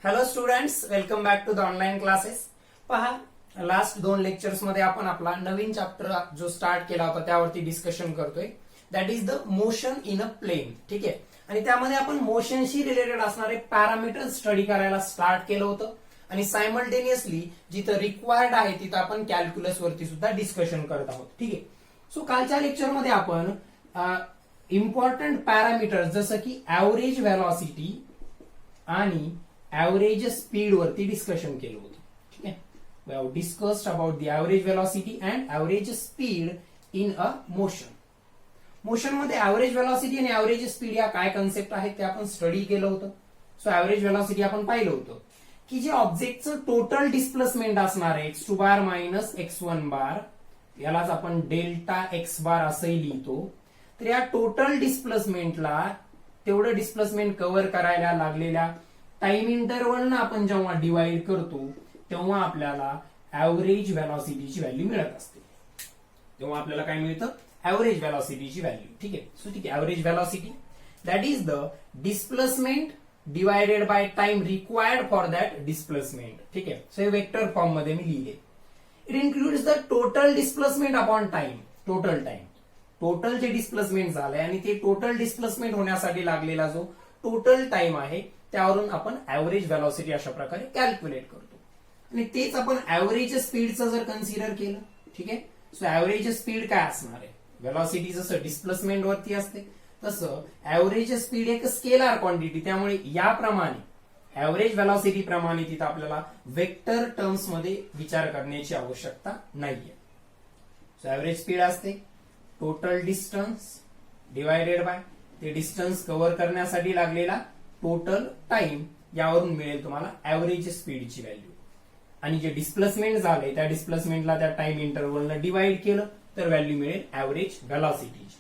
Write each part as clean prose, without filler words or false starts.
Hello students, welcome back to the online classes. पहा, last 2 lectures मध्ये आपण आपला नवीन चॅप्टर जो स्टार्ट केला होता त्यावरती डिस्कशन करतोय. That is the motion in a plane. ठीक आहे. आणि त्यामध्ये आपण मोशनशी रिलेटेड असणारे पॅरामीटर स्टडी करायला स्टार्ट केलं होतं आणि सायमल्टेनियसली जिथं रिक्वायर्ड आहे तिथं आपण कॅल्क्युलस वरती सुद्धा डिस्कशन करत आहोत. ठीक आहे. सो कालच्या लेक्चरमध्ये आपण इम्पॉर्टंट पॅरामीटर जसं की ऍव्हरेज व्हेलॉसिटी आणि ऍव्हरेज स्पीड वरती डिस्कशन केलं होतं. ठीक आहे. We have discussed about the average velocity and average speed in a motion. Motion मध्ये ऍव्हरेज व्हेलॉसिटी आणि ऍव्हरेज स्पीड या काय कन्सेप्ट आहेत ते आपण स्टडी केलं होतं. सो ऍव्हरेज व्हेलॉसिटी आपण पाहिलं होतं की जे ऑब्जेक्टचं टोटल डिस्प्लेसमेंट असणार आहे x2 बार मायनस x1 बार, यालाच आपण डेल्टा x बार असंही लिहितो. तर या टोटल डिस्प्लेसमेंटला तेवढं डिस्प्लेसमेंट कव्हर करायला लागलेल्या टाइम इंटरवलनं आपण जेव्हा डिवाइड करतो तेव्हा आपल्याला ऍव्हरेज व्हेलॉसिटीची व्हॅल्यू मिळत असते. तेव्हा आपल्याला काय मिळतं? ऍव्हरेज व्हेलॉसिटीची व्हॅल्यू. ठीक आहे. सो ठीक आहे, average velocity that is the displacement divided by time required for that displacement. ठीक आहे. सो हे वेक्टर फॉर्म मध्ये मी लिहिले. It includes the total displacement upon time. Total time, total जे डिस्प्लेसमेंट झालंय आणि ते टोटल डिस्प्लेसमेंट होण्यासाठी लागलेला जो टोटल टाइम आहे त्यावरून आपण ऍव्हरेज व्हेलॉसिटी अशा प्रकारे कॅल्क्युलेट करतो. आणि तेच आपण ऍव्हरेज स्पीडचं जर कन्सिडर केलं. ठीक आहे. सो ऍव्हरेज स्पीड काय असणार आहे? व्हेलॉसिटी जसं डिस्प्लेसमेंट वरती असते तसं ऍव्हरेज स्पीड एक स्केलार क्वांटिटी, त्यामुळे याप्रमाणे ऍव्हरेज व्हेलॉसिटी प्रमाणे तिथं आपल्याला वेक्टर टर्म्स मध्ये विचार करण्याची आवश्यकता नाहीये. सो ऍव्हरेज स्पीड असते टोटल डिस्टन्स डिवायडेड बाय ते डिस्टन्स कव्हर करण्यासाठी लागलेला टोटल टाइम, यावरून मिळेल तुम्हाला ऍव्हरेज स्पीडची व्हॅल्यू. आणि जे डिस्प्लेसमेंट झालंय त्या डिस्प्लेसमेंटला त्या टाइम इंटरव्हलनं डिवाइड केलं तर व्हॅल्यू मिळेल ऍव्हरेज व्हेलॉसिटीची.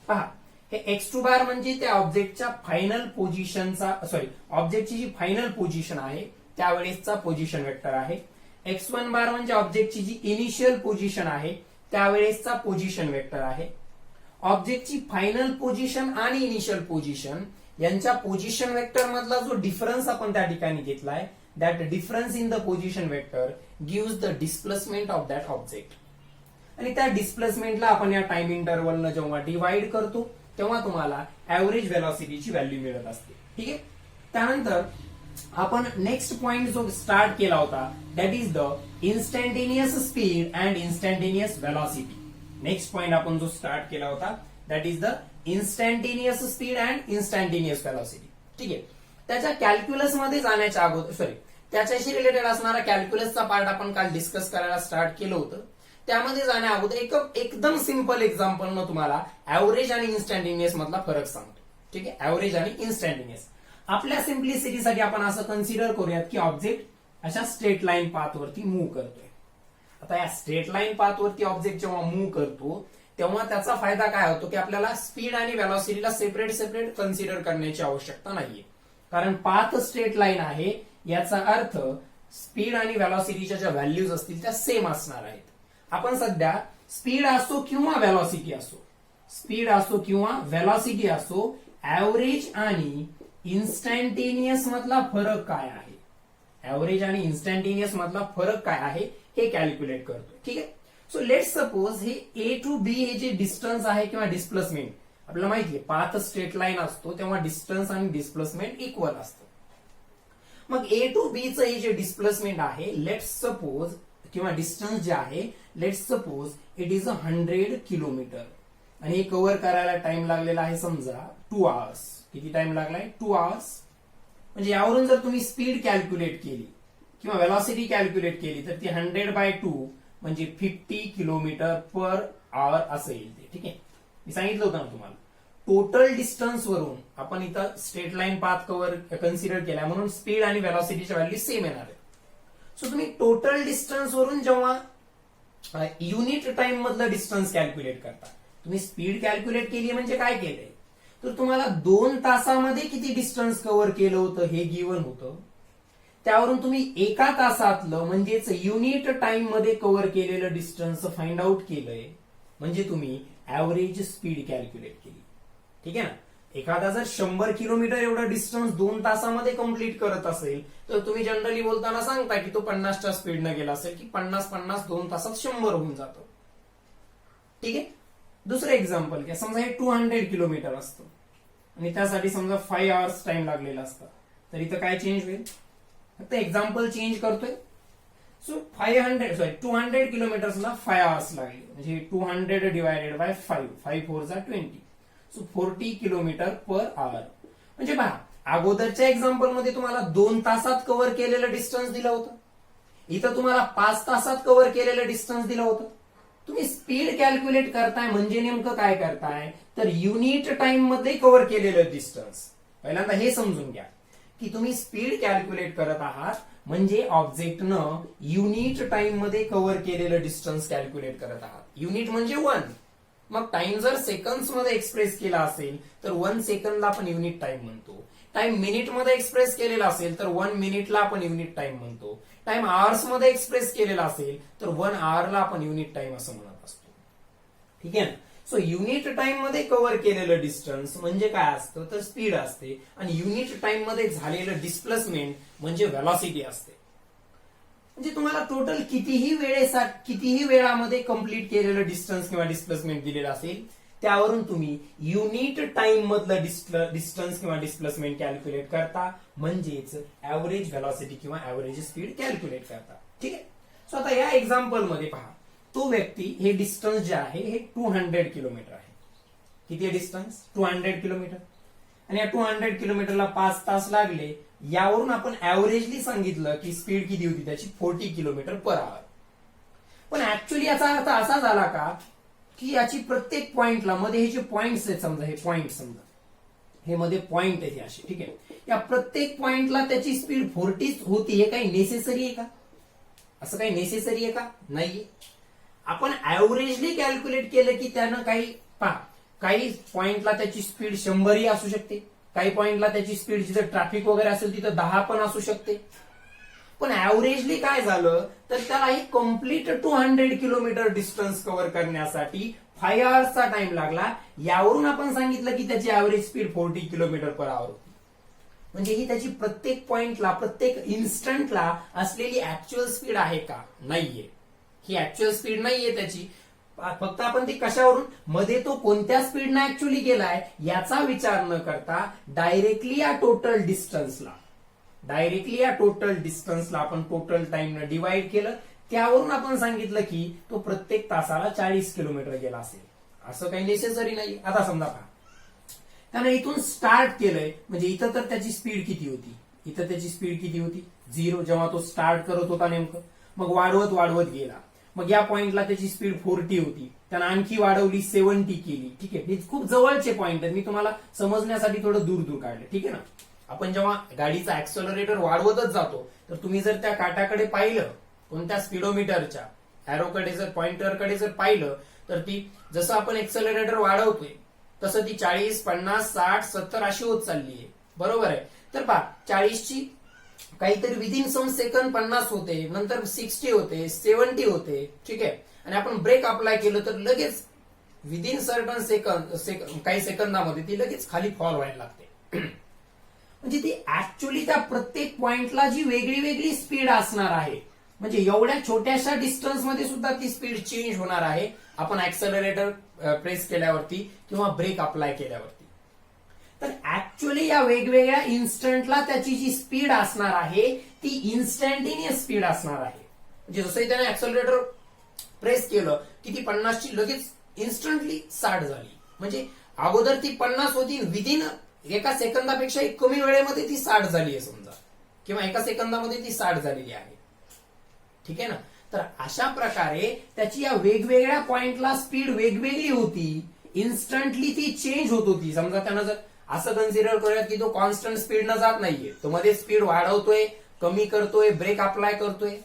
पहा, हे x2 बार म्हणजे त्या ऑब्जेक्टच्या फायनल पोझिशनचा, सॉरी, ऑब्जेक्टची जी फायनल पोझिशन आहे त्यावेळेसचा पोझिशन वेक्टर आहे. x1 बार म्हणजे ऑब्जेक्टची जी इनिशियल पोझिशन आहे त्यावेळेसचा पोझिशन वेक्टर आहे. ऑब्जेक्टची फायनल पोझिशन आणि इनिशियल पोझिशन यांच्या पोझिशन वेक्टर मधला जो डिफरन्स आपण त्या ठिकाणी घेतलाय, that difference in the position vector gives the displacement of that object. आणि त्या डिस्प्लेसमेंटला आपण या टाइम इंटरव्हलनं जेव्हा डिवाइड करतो तेव्हा तुम्हाला ऍव्हरेज व्हेलॉसिटीची व्हॅल्यू मिळत असते. ठीक आहे. त्यानंतर आपण नेक्स्ट पॉइंट जो स्टार्ट केला होता that is the instantaneous speed and instantaneous velocity. Next point आपण जो स्टार्ट केला होता that is the instantaneous speed and instantaneous velocity. ठीक आहे. त्याच्या कॅल्क्युलस मध्ये जाण्याच्या अगोदर, सॉरी, त्याच्याशी रिलेटेड असणारा कॅल्क्युलसचा पार्ट आपण काल डिस्कस करायला स्टार्ट केलं होतं. त्यामध्ये जाण्या अगोदर एकदम सिंपल एक्झाम्पल न तुम्हाला ऍव्हरेज आणि इन्स्टंटेनियस मधला फरक सांगतो. ठीक आहे. ऍव्हरेज आणि इन्स्टंटेनियस. आपल्या सिम्प्लिसिटीसाठी आपण असं कन्सिडर करूयात की ऑब्जेक्ट अशा स्ट्रेट लाईन पाथ वरती मूव्ह करतोय. आता या स्ट्रेट लाईन पाथ वरती ऑब्जेक्ट जेव्हा मूव्ह करतो तेव्हा त्याचा फायदा काय होतो की आपल्याला स्पीड आणि व्हेलॉसिटीला सेपरेट कन्सिडर करण्याची आवश्यकता नाहीये, कारण पाथ स्ट्रेट लाईन आहे. याचा अर्थ स्पीड आणि व्हेलॉसिटीच्या ज्या व्हॅल्यूज असतील त्या सेम असणार आहेत. आपण सध्या स्पीड असो किंवा व्हेलॉसिटी असो, स्पीड असो किंवा व्हेलॉसिटी असो, ऍव्हरेज आणि इन्स्टंटेनियस मधला फरक काय आहे, ऍव्हरेज आणि इन्स्टंटेनियस मधला फरक काय आहे हे कॅल्क्युलेट करतो. ठीक आहे. सो लेट सपोज हे ए टू बी हे जे डिस्टन्स आहे किंवा डिस्प्लेसमेंट, आपल्याला माहितीये पाथ स्ट्रेट लाईन असतो तेव्हा डिस्टन्स आणि डिस्प्लेसमेंट इक्वल असतं. मग ए टू बी चं हे जे डिस्प्लेसमेंट आहे, लेट्स सपोज, किंवा डिस्टन्स जे आहे, let's suppose it is 100 kilometre आणि हे कव्हर करायला टाइम लागलेला आहे समजा 2 आवर्स. किती टाइम लागलाय? 2 आवर्स. म्हणजे यावरून जर तुम्ही स्पीड कॅल्क्युलेट केली किंवा व्हेलॉसिटी कॅल्क्युलेट केली तर ती 100/2 म्हणजे 50 किलोमीटर पर आवर असं येईल ते. ठीक आहे. मी सांगितलं होतं ना तुम्हाला, टोटल डिस्टन्स वरून आपण इथं straight line path cover consider केला म्हणून स्पीड आणि व्हेलॉसिटीच्या व्हॅल्यू सेम येणार आहे. सो तुम्ही टोटल डिस्टन्स वरून जेव्हा युनिट टाइम मधलं डिस्टन्स कॅल्क्युलेट करता, तुम्ही स्पीड कॅल्क्युलेट केली म्हणजे काय केलंय तर तुम्हाला 2 तासामध्ये किती डिस्टन्स कव्हर केलं होतं हे गिव्हन होतं. त्यावरून तुम्ही 1 तासातलं म्हणजेच युनिट टाइम मध्ये कव्हर केलेलं डिस्टन्स फाइंड आउट केलंय, म्हणजे तुम्ही ऍव्हरेज स्पीड कॅल्क्युलेट केली. ठीक आहे ना. एखादा जर 100 किलोमीटर एवढं डिस्टन्स 2 तासामध्ये कंप्लीट करत असेल तर तुम्ही जनरली बोलताना सांगता की तो 50च्या स्पीडनं गेला असेल की 50 2 तासात 100 होऊन जातो. ठीक आहे. दुसरं एक्झाम्पल घ्या. समजा हे 200 किलोमीटर असतं आणि त्यासाठी समजा 5 आवर्स टाइम लागलेला असता, तर इथं काय चेंज होईल? फक्त एक्झाम्पल चेंज करतोय. सो 200 किलोमीटर्सला 5 आवर्स लागले, म्हणजे 200 डिवायडेड बाय 5, 5 4 जा 20, सो 40 किलोमीटर पर आवर. म्हणजे पहा, अगोदरच्या एक्झाम्पल मध्ये तुम्हाला 2 तासात कव्हर केलेलं डिस्टन्स दिलं होतं, इथं तुम्हाला 5 तासात कव्हर केलेलं डिस्टन्स दिलं होतं. तुम्ही स्पीड कॅल्क्युलेट करताय म्हणजे नेमकं काय करताय, तर युनिट टाइम मध्ये कव्हर केलेलं डिस्टन्स. पहिल्यांदा हे समजून घ्या की तुम्ही स्पीड कॅल्क्युलेट करत आहात म्हणजे ऑब्जेक्टनं युनिट टाइम मध्ये कव्हर केलेलं डिस्टन्स कॅल्क्युलेट करत आहात. युनिट म्हणजे 1. मग टाइम जर सेकंड्स मध्ये एक्सप्रेस केला असेल तर 1 सेकंदला आपण युनिट टाइम म्हणतो. टाइम मिनिट मध्ये एक्सप्रेस केलेला असेल तर 1 मिनिटला आपण युनिट टाइम म्हणतो. टाइम आवर्स मध्ये एक्सप्रेस केलेला असेल तर 1 आवरला आपण युनिट टाइम असं म्हणत असतो. ठीक आहे ना. सो युनिट टाइम मध्ये कव्हर केलेलं डिस्टन्स म्हणजे काय असतं, तर स्पीड असते, आणि युनिट टाइम मध्ये झालेलं डिस्प्लेसमेंट म्हणजे व्हेलॉसिटी असते. म्हणजे तुम्हाला टोटल कितीही वेळामध्ये कंप्लीट केलेलं डिस्टन्स किंवा डिस्प्लेसमेंट दिलेलं असेल त्यावरून तुम्ही युनिट टाइम मधलं डिस्टन्स किंवा डिस्प्लेसमेंट कॅल्क्युलेट करता, म्हणजेच ऍव्हरेज व्हेलॉसिटी किंवा ऍव्हरेज स्पीड कॅल्क्युलेट करता. ठीक आहे. सो आता या एक्झाम्पल मध्ये पहा, तो व्यक्ती हे डिस्टन्स जे आहे हे 200 किलोमीटर आहे. किती आहे डिस्टन्स? 200 किलोमीटर. आणि या 200 किलोमीटरला 5 तास लागले. यावरून आपण ऍव्हरेजली सांगितलं की स्पीड किती होती त्याची, 40 किलोमीटर पर आवर. पण ऍक्च्युअली याचा अर्थ असा झाला का की याची प्रत्येक पॉइंटला, मध्ये हे जे पॉइंट्स आहेत, समजा हे पॉइंट, समजा हे मध्ये पॉइंट आहे असे, ठीक आहे, या प्रत्येक पॉइंटला त्याची स्पीड 40 होती. हे काही नेसेसरी आहे का? असं काही नेसेसरी आहे का? नाहीये. आपण ऍव्हरेजली कॅल्क्युलेट केलं की त्यानं काही पॉइंटला त्याची स्पीड 100 ही असू शकते, काही पॉइंटला त्याची स्पीड जिथं ट्रॅफिक वगैरे असेल तिथं 10 पण असू शकते. पण ऍव्हरेजली काय झालं तर त्याला ही कम्प्लीट 200 किलोमीटर डिस्टन्स कव्हर करण्यासाठी 5 आवर्सचा टाइम लागला. यावरून आपण सांगितलं की त्याची average speed 40 kilometre per hour होती. म्हणजे ही त्याची प्रत्येक पॉइंटला, प्रत्येक इन्स्टंटला असलेली ऍक्च्युअल स्पीड आहे का? नाहीये. ही ऍक्च्युअल स्पीड नाहीये त्याची. फक्त आपण ती कशावरून, मध्ये तो कोणत्या स्पीडनं ऍक्च्युअली गेलाय याचा विचार न करता डायरेक्टली या टोटल डिस्टन्सला आपण टोटल टाइमनं डिवाइड केलं. त्यावरून आपण सांगितलं की तो प्रत्येक तासाला 40 किलोमीटर गेला असेल. असं काही नेसेसरी नाही. आता समजा पहा, त्यानं इथून स्टार्ट केलंय, म्हणजे इथं तर त्याची स्पीड किती होती, इथं त्याची स्पीड किती होती, 0 जेव्हा तो स्टार्ट करत होता नेमकं. मग वाढवत गेला. मग या पॉइंटला त्याची स्पीड 40 होती, त्यानं आणखी वाढवली, 70 केली. ठीक आहे. हे खूप जवळचे पॉइंट आहेत, मी तुम्हाला समजण्यासाठी थोडं दूर काढलं. ठीक आहे ना. आपण जेव्हा गाडीचा ऍक्सेलरेटर वाढवतच जातो तर तुम्ही जर त्या काटाकडे पाहिलं, कोणत्या स्पीडोमीटरच्या अॅरोकडे जर, पॉइंटरकडे जर पाहिलं, तर ती जसं आपण ऍक्सेलरेटर वाढवतोय तसं ती 40, 50, 60, 70 अशी होत चालली आहे. बरोबर आहे. तर पहा, 40ची काहीतरी विदिन सम सेकंद 50 होते, नंतर 60 होते, 70 होते. ठीक आहे. आणि आपण ब्रेक अप्लाय केलं तर लगेच विदिन सर्टन काही सेकंदामध्ये ती लगेच खाली फॉल व्हायला लागते. म्हणजे ती ऍक्च्युअली त्या प्रत्येक पॉइंटला जी वेगळी स्पीड असणार आहे, म्हणजे एवढ्या छोट्याशा डिस्टन्स मध्ये सुद्धा ती स्पीड चेंज होणार आहे आपण ऍक्सेलरेटर प्रेस केल्यावरती किंवा ब्रेक अप्लाय केल्यावरती. तर ऍक्च्युअली या वेगवेगळ्या इन्स्टंटला त्याची जी स्पीड असणार आहे ती इन्स्टंटेनियस स्पीड असणार आहे. म्हणजे जसंही त्याने ऍक्सेलरेटर प्रेस केलं की ती 50ची लगेच इन्स्टंटली 60 झाली. म्हणजे अगोदर ती 50 होती, विदिन एका सेकंदापेक्षा कमी वेळेमध्ये ती 60 झाली आहे समजा, किंवा एका सेकंदामध्ये ती 60 झालेली आहे. ठीक आहे ना. तर अशा प्रकारे त्याची या वेगवेगळ्या पॉइंटला स्पीड वेगवेगळी होती, इन्स्टंटली ती चेंज होत होती. समजा त्यानं जर असं कन्सिडर करूयात की तो कॉन्स्टंट स्पीडनं जात नाहीये, तो मध्ये स्पीड वाढवतोय, कमी करतोय, ब्रेक अप्लाय करतोय,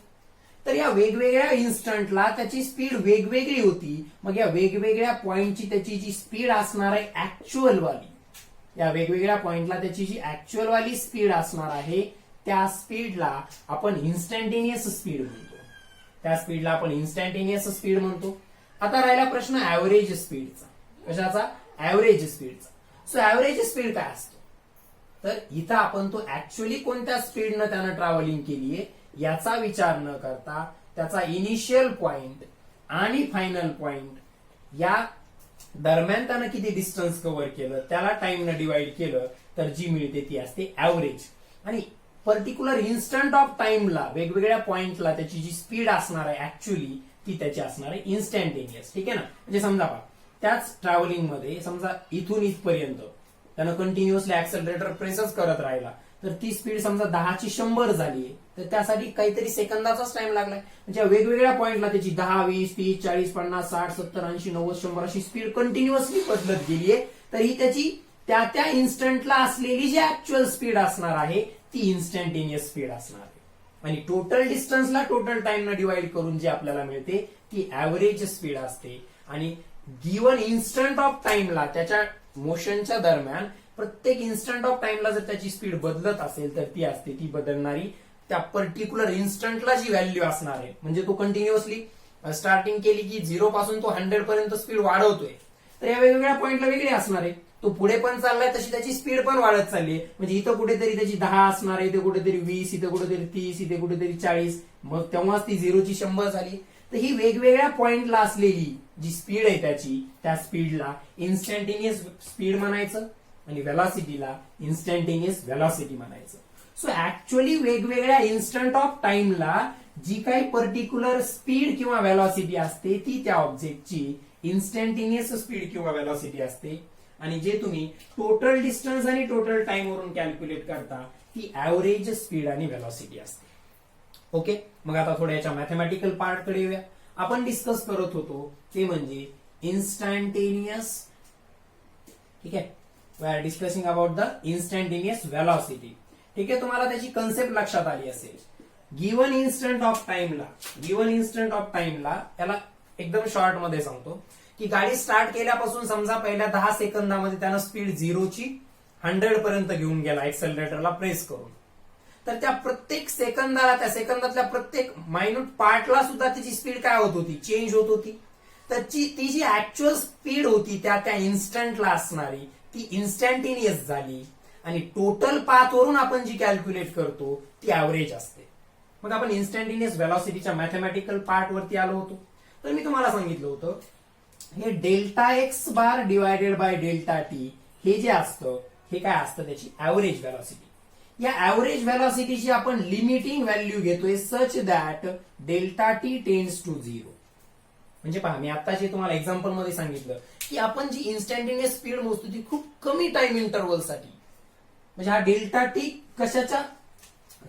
तर या वेगवेगळ्या इन्स्टंटला त्याची स्पीड वेगवेगळी होती. मग या वेगवेगळ्या पॉइंटची त्याची जी स्पीड असणार आहे ऍक्च्युअल वाली, या वेगवेगळ्या पॉइंटला त्याची जी ऍक्च्युअल वाली स्पीड असणार आहे त्या स्पीडला आपण इन्स्टंटेनियस स्पीड म्हणतो. त्या स्पीडला आपण इन्स्टंटेनियस स्पीड म्हणतो. आता राहिला प्रश्न ऍव्हरेज स्पीडचा. कशाचा? ऍव्हरेज स्पीडचा. सो ऍव्हरेज स्पीड काय असतो, तर इथं आपण तो ऍक्च्युअली कोणत्या स्पीडनं त्यानं ट्रॅव्हलिंग केलीये याचा विचार न करता त्याचा इनिशियल पॉइंट आणि फायनल पॉइंट या दरम्यान त्यानं किती डिस्टन्स कव्हर केलं त्याला टाइमनं डिवाइड केलं तर जी मिळते ती असते ऍव्हरेज. आणि पर्टिक्युलर इन्स्टंट ऑफ टाइमला वेगवेगळ्या पॉइंटला त्याची जी स्पीड असणार आहे ऍक्च्युअली ती त्याची असणार आहे इन्स्टंटेनियस. ठीक आहे ना, म्हणजे समजा पहा त्याच ट्रॅव्हलिंग मध्ये समजा इथून इथपर्यंत त्यानं कंटिन्युअसली ऍक्सेलरेटर प्रेसच करत राहिला तर ती स्पीड समजा 10ची 100 झाली तर त्यासाठी काहीतरी सेकंदाचाच टाइम लागलाय. म्हणजे वेगवेगळ्या पॉइंटला त्याची 10, 20, 30, 40, 50, 60, 70, 80, 90, 100 अशी स्पीड कंटिन्युअसली बदलत गेलीये. तर ही त्याची त्या इन्स्टंटला असलेली जी ऍक्च्युअल स्पीड असणार आहे ती इन्स्टंटेनियस स्पीड असणार आहे. आणि टोटल डिस्टन्सला टोटल टाइमनं डिवाइड करून जी आपल्याला मिळते ती ऍव्हरेज स्पीड असते. आणि गिव्हन इन्स्टंट ऑफ टाइमला त्याच्या मोशनच्या दरम्यान प्रत्येक इन्स्टंट ऑफ टाइमला जर त्याची स्पीड बदलत असेल तर ती असते ती बदलणारी त्या पर्टिक्युलर इन्स्टंटला जी व्हॅल्यू असणार आहे. म्हणजे तो कंटिन्युअसली स्टार्टिंग केली की 0 पासून तो 100 पर्यंत स्पीड वाढवतोय तर या वेगवेगळ्या पॉइंटला वेगळी असणार आहे. तो पुढे पण चाललाय तशी त्याची स्पीड पण वाढत चालली आहे. म्हणजे इथं कुठेतरी त्याची 10 असणार आहे, इथे कुठेतरी 20, इथे कुठेतरी 30, इथे कुठेतरी 40, मग तेव्हाच ती 0ची 100 झाली. तर ही वेगवेगळ्या पॉइंटला असलेली जी स्पीड आहे त्याची त्या स्पीडला इन्स्टंटेनियस स्पीड म्हणायचं आणि व्हेलॉसिटीला इन्स्टंटेनियस व्हेलॉसिटी म्हणायचं. सो ऍक्च्युअली वेगवेगळ्या इन्स्टंट ऑफ टाइमला जी काही पर्टिक्युलर स्पीड किंवा व्हेलॉसिटी असते ती त्या ऑब्जेक्टची इन्स्टंटेनियस स्पीड किंवा व्हेलॉसिटी असते. आणि जे तुम्ही टोटल डिस्टन्स आणि टोटल टाइम वरून कॅल्क्युलेट करता ती ऍव्हरेज स्पीड आणि व्हेलॉसिटी असते. ओके, मग आता थोड्या याच्या मॅथमॅटिकल पार्ट कडे येऊया. आपण डिस्कस करत होतो ते म्हणजे इन्स्टंटेनियस. ठीक आहे, we are discussing about the instantaneous velocity. ठीक आहे, तुम्हाला त्याची कन्सेप्ट लक्षात आली असेल. गिव्हन इन्स्टंट ऑफ टाइमला याला एकदम शॉर्ट मध्ये सांगतो की गाडी स्टार्ट केल्यापासून समजा पहिल्या 10 सेकंदामध्ये त्यानं स्पीड 0ची 100 पर्यंत घेऊन गेला एक्सेलरेटरला प्रेस करून. तर त्या प्रत्येक सेकंदाला त्या सेकंदातल्या प्रत्येक मायन्यूट पार्टला सुद्धा त्याची स्पीड काय होत होती, चेंज होत होती. तर ती जी ऍक्च्युअल स्पीड होती त्या इन्स्टंटला असणारी ती इन्स्टंटेनियस झाली. आणि टोटल पाथ वरून आपण जी कॅल्क्युलेट करतो ती ऍव्हरेज असते. मग आपण इन्स्टंटेनियस व्हेलॉसिटीच्या मॅथमॅटिकल पार्ट वरती आलो होतो. तर मी तुम्हाला सांगितलं होतं हे delta x bar divided by delta t हे जे असतं हे काय असतं त्याची ऍव्हरेज व्हेलॉसिटी. या ऍव्हरेज व्हेलॉसिटीची आपण लिमिटिंग व्हॅल्यू घेतोय such that delta T tends to 0. म्हणजे पहा मी आता जे तुम्हाला एक्झाम्पल मध्ये सांगितलं की आपण जी इन्स्टंटेनियस स्पीड मोजतो ती खूप कमी टाइम इंटरव्हल साठी. म्हणजे हा डेल्टा टी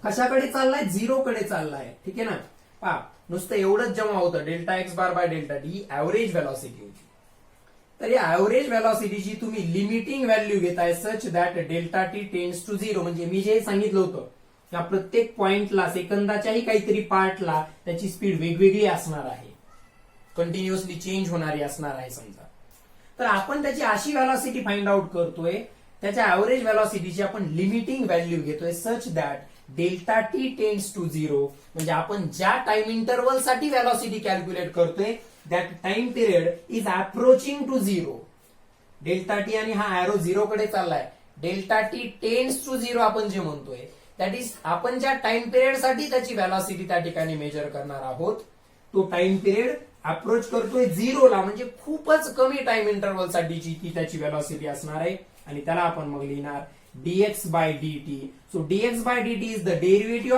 कशाकडे चाललाय, 0 कडे चाललाय. ठीक आहे ना, पहा नुसतं एवढंच जेव्हा होतं delta x bar by delta T ही ऍव्हरेज व्हेलॉसिटी होती. तर या ऍव्हरेज व्हेलॉसिटीची तुम्ही लिमिटिंग व्हॅल्यू घेताय such that delta T tends to 0. म्हणजे मी जे सांगितलं होतं या प्रत्येक पॉइंटला सेकंदाच्याही काहीतरी पार्टला त्याची स्पीड वेगवेगळी असणार आहे, कंटिन्युअसली चेंज होणारी असणार आहे समजा. तर आपण त्याची अशी व्हेलॉसिटी फाइंड आउट करतोय त्याच्या ऍव्हरेज व्हेलॉसिटीची आपण लिमिटिंग व्हॅल्यू घेतोय such that delta T tends to 0. म्हणजे आपण ज्या टाइम इंटरव्हल साठी व्हेलॉसिटी कॅल्क्युलेट करतोय that time period is approaching to 0. Delta t आणि हा एरो 0 कडे चाललाय. डेल्टा टी टेन्स टू 0 आपण जे म्हणतोय दॅट इज आपण ज्या टाइम पिरियड साठी त्याची व्हेलॉसिटी त्या ठिकाणी मेजर करणार आहोत तो टाइम पिरियड अप्रोच करतोय 0ला. म्हणजे खूपच कमी टाइम इंटरव्हल साठीची ती त्याची व्हेलॉसिटी असणार आहे. आणि त्याला आपण मग लिहिणार dx by dt. So dx by dt is the derivative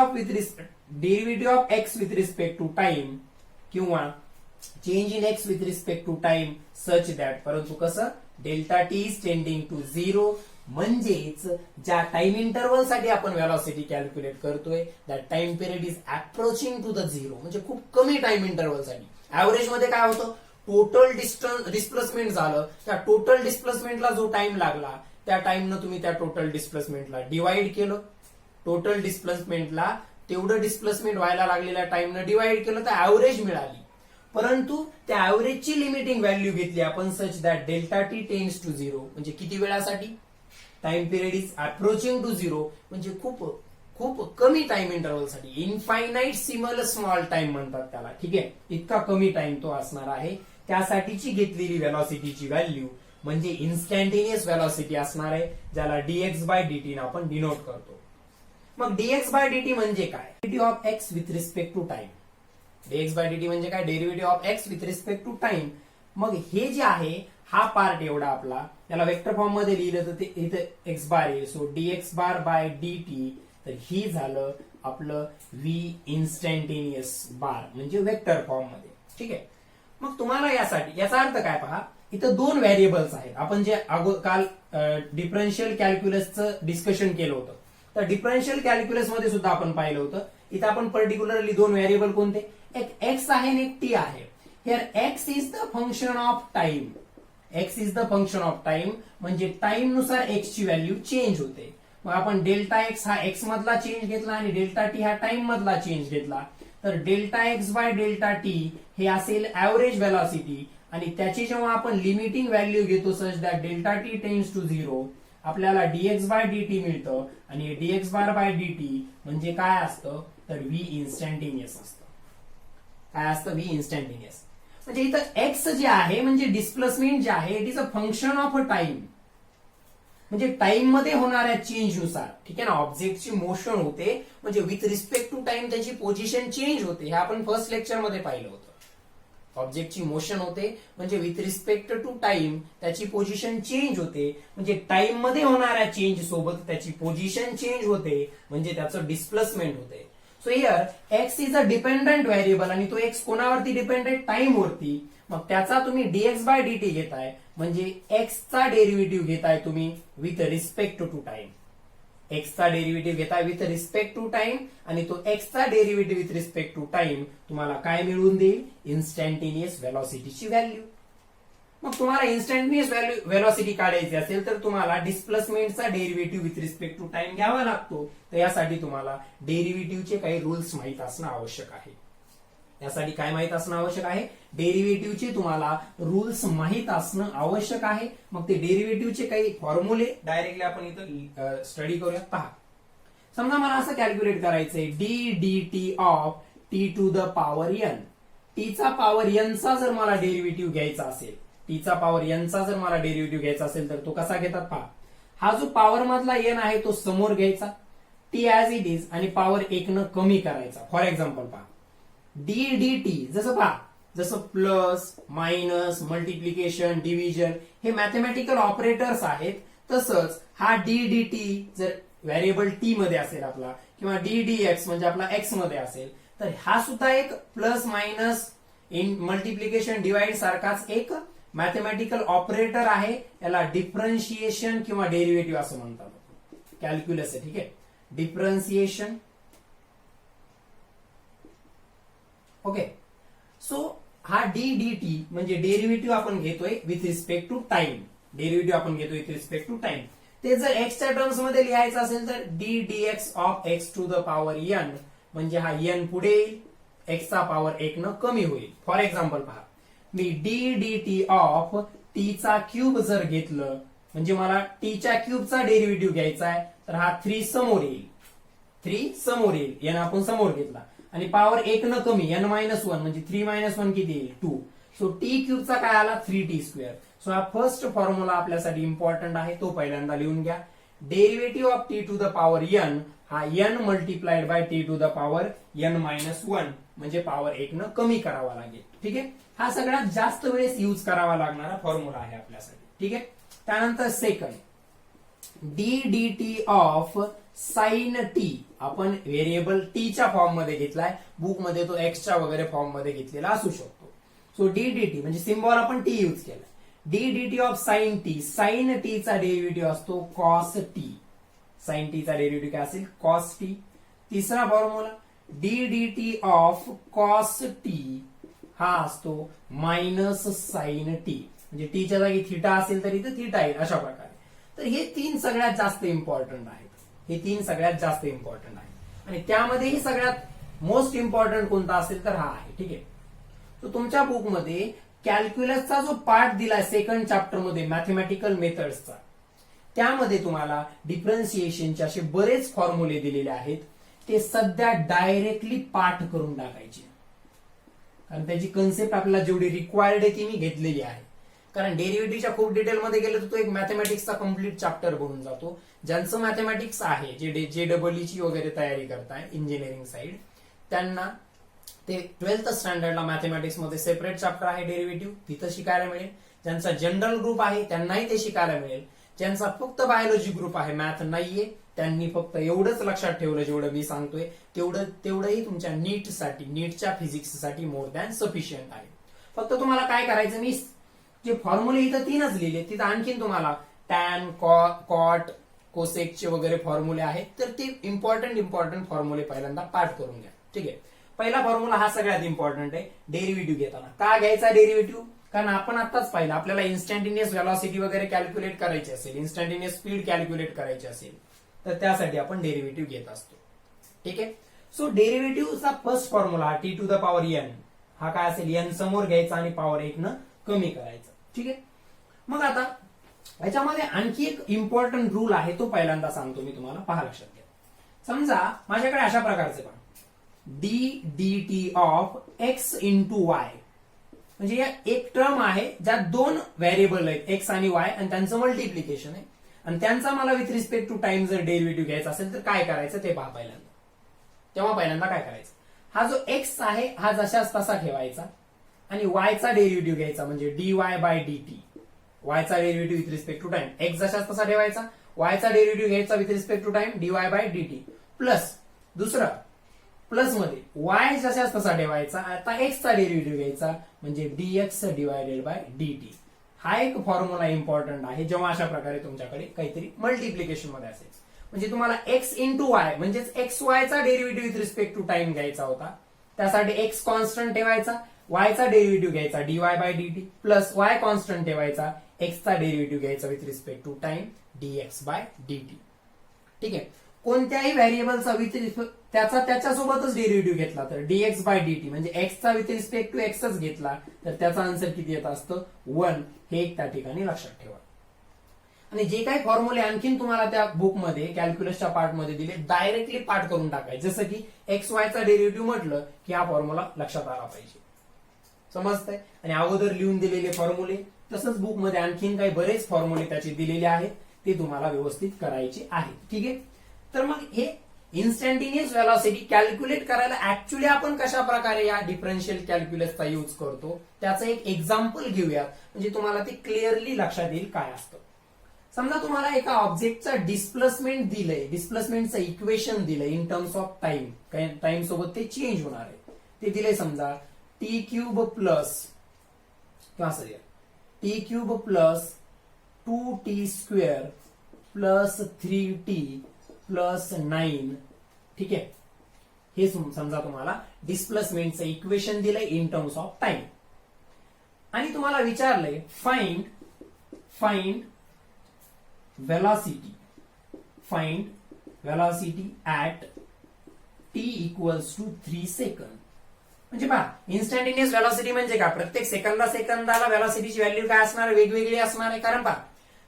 of x with respect to time किंवा change in x with respect to time such that, परंतु कसं delta t is tending to 0. म्हणजेच ज्या टाइम इंटरव्हल साठी आपण velocity calculate करतोय that time period is approaching to the 0. म्हणजे खूप कमी टाइम इंटरव्हल साठी. ऍव्हरेज मध्ये काय होतं, टोटल डिस्प्लेसमेंट झालं, त्या टोटल डिस्प्लेसमेंटला जो टाइम लागला त्या टाइमनं तुम्ही त्या टोटल डिस्प्लेसमेंटला डिवाइड केलं. टोटल डिस्प्लेसमेंटला तेवढं डिस्प्लेसमेंट व्हायला लागलेल्या टाइमनं डिवाइड केलं तर ऍव्हरेज मिळाली. परंतु त्या ऍव्हरेजची लिमिटिंग व्हॅल्यू घेतली आपण such that delta T tends to 0. म्हणजे किती वेळासाठी, time period is approaching to 0. म्हणजे खूप खूप कमी टाइम इंटरव्हल साठी, इनफायनाइट सिमल स्मॉल टाइम म्हणतात त्याला. ठीक आहे, इतका कमी टाइम तो असणार आहे. त्यासाठीची घेतलेली व्हेलॉसिटीची व्हॅल्यू म्हणजे इन्स्टंटेनियस व्हेलॉसिटी असणार आहे, ज्याला dx बाय dt ने आपण डिनोट करतो. मग dx बाय dt म्हणजे काय? Derivative of x with respect to time. dx by dt म्हणजे काय? Derivative of x with respect to time. मग हे जे आहे हा पार्ट एवढा आपला, त्याला वेक्टर फॉर्म मध्ये लिहिलं तर ते इथे x बार आहे. सो dx बार बाय dt, तर ही झालं आपलं v इन्स्टंटेनियस बार म्हणजे वेक्टर फॉर्म मध्ये. ठीक आहे. मग तुम्हाला यासाठी याचा अर्थ काय पहा, इथं दोन व्हेरिएबल्स आहेत. आपण जे काल डिफरन्शियल कॅल्क्युलसचं डिस्कशन केलं होतं, तर डिफरन्शियल कॅल्क्युलस मध्ये सुद्धा आपण पाहिलं होतं. इथं आपण पर्टिक्युलरली दोन व्हेरिएबल कोणते, एक x आहे आणि एक t आहे. Here x is the function of time. x is the function of time म्हणजे टाइम नुसार x ची व्हॅल्यू चेंज होते. मग आपण डेल्टा x हा x मधला चेंज घेतला आणि डेल्टा t हा टाइम मधला चेंज घेतला, तर delta x by delta t हे असेल ऍव्हरेज व्हेलॉसिटी. आणि त्याची जेव्हा आपण लिमिटिंग व्हॅल्यू घेतो such that delta t tends to 0, आपल्याला dx बाय dt मिळतं. आणि dx बार बाय dt म्हणजे काय असतं, तर v इन्स्टंटेनियस असतं. काय असतं? v instantaneous. म्हणजे इथं x जे आहे म्हणजे डिस्प्लेसमेंट जे आहे it is a function of a time, म्हणजे टाइम मध्ये होणाऱ्या चेंज नुसार. ठीक आहे ना, ऑब्जेक्टची मोशन होते म्हणजे विथ रिस्पेक्ट टू टाइम त्याची पोझिशन चेंज होते. हे आपण फर्स्ट लेक्चर मध्ये पाहिलं होतं. ऑब्जेक्टची मोशन होते म्हणजे विथ रिस्पेक्ट टू टाइम त्याची पोझिशन चेंज होते, म्हणजे टाइम मध्ये होणाऱ्या चेंज सोबत त्याची पोझिशन चेंज होते म्हणजे त्याचं डिस्प्लेसमेंट होते. So here x is a dependent variable आणि तो एक्स कोणावरती डिपेंडेंट? टाइम वरती. मग त्याचा तुम्ही dx बाय dt घेताय म्हणजे x चा डेरिव्हेटिव्ह घेताय तुम्ही with respect to time. x चा डेरिव्हेटिव्ह घेताय विथ रिस्पेक्ट टू टाइम आणि तो x चा derivative with respect to time तुम्हाला काय मिळवून देईल? इन्स्टंटेनियस व्हेलॉसिटीची व्हॅल्यू. मग तुम्हाला इन्स्टंटेनियस व्हेलॉसिटी काढायची असेल तर तुम्हाला डिस्प्लेसमेंटचा derivative with respect to time घ्यावा लागतो. तर यासाठी तुम्हाला डेरिव्हेटिव्हचे काही रूल्स माहित असणं आवश्यक आहे. यासाठी काय माहित असणं आवश्यक आहे? डेरिव्हेटिव्हचे तुम्हाला रूल्स माहित असणं आवश्यक आहे. मग ते डेरिव्हेटिव्हचे काही फॉर्म्युले डायरेक्टली आपण इथं स्टडी करूया. पहा, समजा मला असं कॅल्क्युलेट करायचंय d D T of T to the power n. टीचा पॉवर एनचा जर मला डेरिव्हेटिव्ह घ्यायचा असेल, टीचा पॉवर एनचा जर मला डेरिव्हेटिव्ह घ्यायचा असेल तर तो कसा घेतात पहा. हा जो पॉवर मधला एन आहे तो समोर घ्यायचा, टी ऍज इट इज, आणि पॉवर 1 न कमी करायचा. फॉर एक्झाम्पल पहा, डी डी टी जसं पहा, जसं प्लस मायनस मल्टिप्लिकेशन डिव्हिजन हे मॅथमॅटिकल ऑपरेटर्स आहेत, तसंच हा डी डी टी जर व्हेरिएबल टी मध्ये असेल आपला, किंवा डी डी एक्स म्हणजे आपला एक्स मध्ये असेल, तर हा सुद्धा एक plus minus in multiplication divide सारखाच एक मॅथमॅटिकल ऑपरेटर आहे. याला डिफरन्शिएशन किंवा डेरिव्हेटिव्ह असं म्हणतात. कॅल्क्युलस आहे. ठीक आहे, डिफरन्शिएशन. ओके, सो हा डी डी टी म्हणजे डेरिव्हेटिव्ह आपण घेतोय with respect to time. Derivative आपण घेतोय विथ रिस्पेक्ट टू टाइम. ते जर एक्सच्या टर्म्स मध्ये लिहायचं असेल तर d d x of x to the power n, म्हणजे हा एन पुढे येईल, एक्सचा पॉवर 1 न कमी होईल. फॉर एक्झाम्पल पहा, मी D D T of T चा क्यूब जर घेतलं म्हणजे मला टी च्या क्यूबचा डेरिव्हेटिव्ह घ्यायचा आहे, तर हा 3 समोर येईल. 3 समोर येईल, एन आपण समोर घेतला आणि पॉवर 1 न कमी एन मायनस 1 म्हणजे 3 मायनस 1 किती येईल? 2. सो टी क्यूबचा काय आला? 3t². सो हा फर्स्ट फॉर्म्युला आपल्यासाठी इम्पॉर्टंट आहे, तो पहिल्यांदा लिहून घ्या. Derivative of T to the power N हा N multiplied by T to the power N minus 1 म्हणजे पॉवर 1 न कमी करावा लागेल. ठीक आहे, हा सगळ्यात जास्त वेळेस यूज करावा लागणारा फॉर्म्युला आहे आपल्यासाठी. ठीक आहे, त्यानंतर second D D T of sine T आपण व्हेरिएबल टीच्या फॉर्म मध्ये घेतलाय, बुक मध्ये तो एक्सच्या वगैरे फॉर्म मध्ये घेतलेला असू शकतो. सो डी डी टी म्हणजे सिम्बॉल आपण टी यूज केलाय. D D T of sine T, sine T चा डेरिव्हेटिव्ह असतो कॉस टी. साइन टी चा डेरिव्हेटिव्ह काय असेल? Cos T. तिसरा formula D D T of cos T हा असतो मायनस साइन टी, म्हणजे टीच्या जागी थिटा असेल तर इथे थिटा येईल अशा प्रकारे. तर हे 3 सगळ्यात जास्त इम्पॉर्टंट आहेत. हे 3 सगळ्यात जास्त इम्पॉर्टंट आहेत आणि त्यामध्येही सगळ्यात मोस्ट इम्पॉर्टंट कोणता असेल तर हा आहे. ठीक आहे, तर तुमच्या बुकमध्ये कॅल्क्युलसचा जो पार्ट दिलाय सेकंड चॅप्टर मध्ये मॅथमॅटिकल मेथड्सचा, त्यामध्ये तुम्हाला डिफरन्शिएशनचे असे बरेच फॉर्म्युले दिलेले आहेत. ते सध्या डायरेक्टली पाठ करून टाकायचे, कारण त्याची कन्सेप्ट आपल्याला जेवढी रिक्वायर्ड आहे ती मी घेतलेली आहे. कारण डेरिव्हेटिव्हच्या खूप डिटेलमध्ये गेलं तर तो एक मॅथमॅटिक्सचा कम्प्लीट चॅप्टर बनून जातो. ज्यांचं मॅथमॅटिक्स आहे, जे JEE वगैरे तयारी करताय इंजिनिअरिंग साईड, त्यांना ते 12th स्टँडर्डला मॅथमॅटिक्स मध्ये सेपरेट चॅप्टर आहे डेरिव्हेटिव्ह, तिथं शिकायला मिळेल. ज्यांचा जनरल ग्रुप आहे त्यांनाही ते शिकायला मिळेल. ज्यांचा फक्त बायोलॉजी ग्रुप आहे, मॅथ नाहीये, त्यांनी फक्त एवढंच लक्षात ठेवलं जेवढं मी सांगतोय तेवढंही तुमच्या नीटच्या फिजिक्ससाठी मोर दॅन सफिशियंट आहे. फक्त तुम्हाला काय करायचं, मी जे फॉर्म्युले इथं 3च लिहिले, तिथं आणखीन तुम्हाला टॅन, कॉट, कोसेकचे वगैरे फॉर्म्युले आहेत, तर ते इम्पॉर्टंट फॉर्म्युले पहिल्यांदा पाठ करून घ्या. ठीक आहे. पहिला फॉर्म्युला हा सगळ्यात इम्पॉर्टंट आहे डेरिव्हेटिव्ह घेताना. का घ्यायचा डेरिव्हेटिव्ह? कारण आपण आताच पाहिलं, आपल्याला इन्स्टंटेनियस व्हेलॉसिटी वगैरे कॅल्क्युलेट करायची असेल, इन्स्टंटेनियस स्पीड कॅल्क्युलेट करायची असेल, तर त्यासाठी आपण डेरिव्हेटिव्ह घेत असतो. ठीक आहे. सो डेरिव्हेटिव्हचा फर्स्ट फॉर्म्युला T⁴n हा काय असेल, n समोर घ्यायचा आणि पॉवर 1 न कमी करायचा. ठीक आहे. मग आता याच्यामध्ये आणखी एक इम्पॉर्टंट रूल आहे, तो पहिल्यांदा सांगतो मी तुम्हाला, पहा लक्षात घ्या. समजा माझ्याकडे अशा प्रकारचे पहा dt of x into Y, म्हणजे या एक टर्म आहे ज्यात दोन व्हेरिएबल आहेत एक्स आणि वाय, आणि त्यांचं मल्टिप्लिकेशन आहे, आणि त्यांचा मला विथ रिस्पेक्ट टू टाइम जर डेरिव्हेटिव्ह घ्यायचा असेल तर काय करायचं ते पहा पहिल्यांदा. तेव्हा पहिल्यांदा काय करायचं, हा जो एक्स आहे हा जशाच तसा ठेवायचा, आणि वायचा डेरिव्हेटिव्ह घ्यायचा म्हणजे dy/dt, वायचा derivative with respect to time, X जशाच तसा ठेवायचा, वायचा डेरिव्हेटिव्ह घ्यायचा with respect to time dy/dt, plus दुसरा प्लस मध्ये वाय जशाच तसा ठेवायचा, आता एक्सचा डेरिव्हेटिव्ह घ्यायचा म्हणजे dx/dt. हा एक फॉर्म्युला इम्पॉर्टंट आहे जेव्हा अशा प्रकारे तुमच्याकडे काहीतरी मल्टिप्लिकेशन मध्ये असेल. म्हणजे तुम्हाला एक्स इंटू वाय म्हणजेच एक्स वायचा derivative with respect to time घ्यायचा होता, त्यासाठी एक्स कॉन्स्टंट ठेवायचा, वायचा डेरिव्हेटिव्ह घ्यायचा dy/dt, प्लस वाय कॉन्स्टंट ठेवायचा, एक्सचा डेरिव्हेटिव्ह घ्यायचा with respect to time dx/dt. ठीक आहे. कोणत्याही व्हेरिएबलचा विथ त्याच्यासोबतच डेरिव्हेटिव्ह घेतला तर dx/dt म्हणजे एक्सचा विथ रिस्पेक्ट टू एक्सच घेतला तर त्याचा आन्सर किती येत असतं 1. हे एक त्या ठिकाणी लक्षात ठेवा. आणि जे काही फॉर्म्युले आणखीन तुम्हाला त्या बुकमध्ये कॅल्क्युलसच्या पार्टमध्ये दिले, डायरेक्टली पाठ करून टाकायचे. जसं की एक्स वायचा डेरिव्हेटिव्ह म्हटलं की हा फॉर्म्युला लक्षात आला पाहिजे. समजतंय? आणि अगोदर लिहून दिलेले फॉर्म्युले, तसंच बुकमध्ये आणखीन काही बरेच फॉर्म्युले त्याचे दिलेले आहेत, ते तुम्हाला व्यवस्थित करायचे आहेत. ठीक आहे. तर मग हे इन्स्टंटेनियस व्हेलॉसिटी कॅल्क्युलेट करायला ऍक्च्युली आपण कशा प्रकारे या डिफरन्शियल कॅल्क्युलसचा यूज करतो त्याचं एक एक्झाम्पल घेऊयात, म्हणजे तुम्हाला ते क्लिअरली लक्षात येईल काय असतं. समजा तुम्हाला एका ऑब्जेक्टचा डिस्प्लेसमेंट दिलंय, डिस्प्लेसमेंटचं इक्वेशन दिलंय in terms of time, time सोबत ते चेंज होणार आहे, ते दिलंय समजा t³ प्लस किंवा असं t³ plus 2t² plus 3t plus 9. ठीक आहे. हे समजा तुम्हाला डिस्प्लेसमेंटचं इक्वेशन दिलंय इन टर्म्स ऑफ टाइम, आणि तुम्हाला विचारलंय find velocity at t equals to 3 second. म्हणजे पहा, इन्स्टंटेनियस व्हेलॉसिटी म्हणजे काय, प्रत्येक सेकंदाला व्हेलॉसिटीची व्हॅल्यू काय असणार आहे, वेगवेगळी असणार आहे. कारण पहा,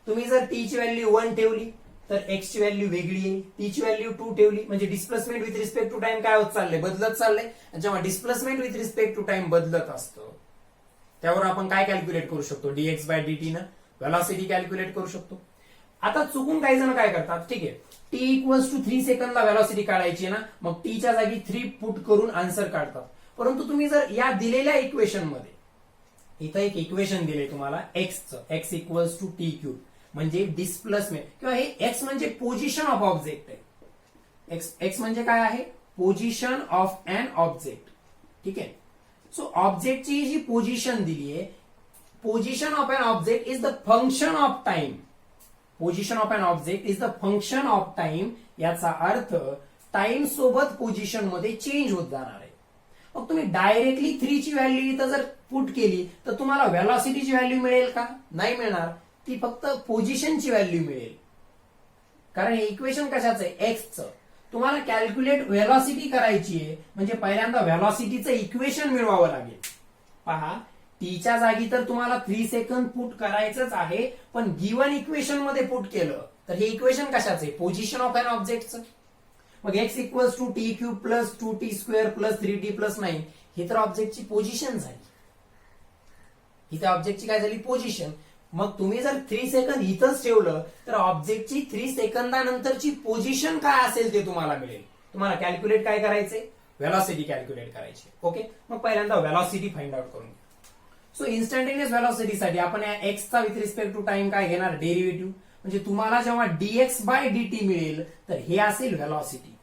तुम्ही जर टी ची व्हॅल्यू 1 ठेवली तर एक्स ची व्हॅल्यू वेगळी आहे, टी ची व्हॅल्यू 2 ठेवली म्हणजे displacement with respect to time काय होत चाललंय, बदलत चाललंय. जेव्हा displacement with respect to time बदलत असतं त्यावर आपण काय कॅल्क्युलेट करू शकतो, dx/dt न व्हेलॉसिटी कॅल्क्युलेट करू शकतो. आता चुकून काही जण काय करतात, ठीक आहे, t=3 सेकंदला व्हेलॉसिटी काढायची ना, मग टी च्या जागी 3 पुट करून आन्सर काढतात. परंतु तुम्ही जर या दिलेल्या इक्वेशन मध्ये, इथं एक इक्वेशन दिले तुम्हाला एक्सचं, x = t³ म्हणजे डिस्प्लेसमेंट, किंवा हे x म्हणजे पोझिशन ऑफ ऑब्जेक्ट आहे. x म्हणजे काय आहे, पोझिशन ऑफ एन ऑब्जेक्ट. ठीक आहे. सो ऑब्जेक्टची जी पोझिशन दिली आहे, position of an object is the function of time. Position of an object is the function of time. याचा अर्थ टाइम सोबत पोझिशन मध्ये चेंज होत जाणार आहे. मग तुम्ही डायरेक्टली 3 ची व्हॅल्यू इथं जर पुट केली तर तुम्हाला व्हेलॉसिटीची व्हॅल्यू मिळेल का, नाही मिळणार. ती फक्त पोझिशनची व्हॅल्यू मिळेल. कारण हे इक्वेशन कशाचं आहे, एक्सचं. तुम्हाला कॅल्क्युलेट व्हेलॉसिटी करायची आहे म्हणजे पहिल्यांदा व्हेलॉसिटीचं इक्वेशन मिळवावं लागेल. पहा, टीच्या जागी तर तुम्हाला 3 सेकंद पुट करायचंच आहे, पण गिवन इक्वेशन मध्ये पुट केलं तर हे इक्वेशन कशाचं आहे, पोझिशन ऑफ एन ऑब्जेक्टचं. मग x = t³ plus 2t² plus 3t plus 9 हे तर ऑब्जेक्टची पोझिशन झाली. इथे ऑब्जेक्टची काय झाली पोझिशन. मग तुम्ही जर 3 सेकंद इथंच ठेवलं तर ऑब्जेक्टची 3 सेकंदानंतरची पोझिशन काय असेल ते तुम्हाला मिळेल. तुम्हाला कॅल्क्युलेट काय करायचे, व्हेलॉसिटी कॅल्क्युलेट करायची. ओके, मग पहिल्यांदा व्हेलॉसिटी फाइंड आउट करून घ्या. सो इन्स्टंटेनियस व्हेलॉसिटीसाठी आपण या एक्सचा विथ रिस्पेक्ट टू टाइम काय घेणार, डेरिव्हेटिव्ह. म्हणजे तुम्हाला जेव्हा dx बाय dt मिळेल तर हे असेल व्हेलॉसिटी.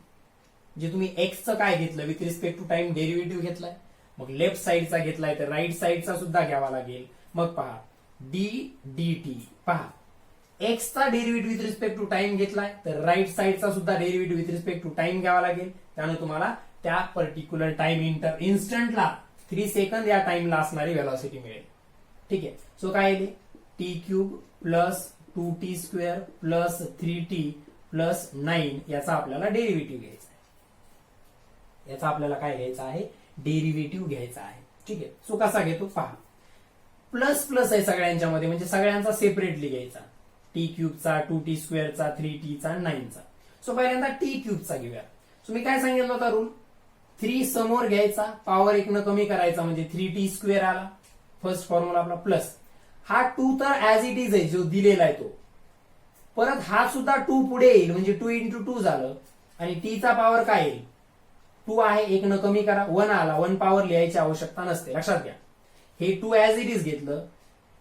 जे तुम्ही एक्सचं काय घेतलं with respect to time derivative घेतलाय, मग लेफ्ट साइडचा घेतलाय तर राईट साइडचा सुद्धा घ्यावा लागेल. मग पहा d dt, पहा एक्सचा derivative with respect to time घेतलाय तर राईट साइडचा सुद्धा derivative with respect to time घ्यावा लागेल. त्यामुळे तुम्हाला त्या पर्टिक्युलर टाइम इन्स्टंटला 3 सेकंद या टाइमला असणारी व्हेलॉसिटी मिळेल. ठीक आहे. सो काय येईल, T cube plus 2t square plus 3t plus 9 याचा आपल्याला डेरिव्हेटिव्ह घ्यायचा आहे. याचा आपल्याला काय घ्यायचा आहे, डेरिव्हेटिव्ह घ्यायचा आहे. ठीक आहे. सो कसा घेतो पहा, प्लस प्लस आहे सगळ्यांच्या मध्ये, म्हणजे सगळ्यांचा सेपरेटली घ्यायचा. टी क्यूबचा, 2t स्क्वेअरचा, 3tचा, 9चा. सो पहिल्यांदा टी क्यूबचा घेऊया. सो मी काय सांगितलं होता रूल, 3 समोर घ्यायचा, पॉवर 1 न कमी करायचा म्हणजे 3t स्क्वेअर आला. फर्स्ट फॉर्म्युला आपला प्लस हा 2 तर ऍज इट इज आहे जो दिलेला आहे तो, परत हा सुद्धा 2 पुढे येईल म्हणजे 2 इंटू 2 झालं. आणि टी चा पॉवर काय येईल, 2 आहे, 1 न कमी करा, 1 आला. 1 पॉवर लिहायची आवश्यकता नसते, लक्षात घ्या. हे 2 ऍज इट इज घेतलं.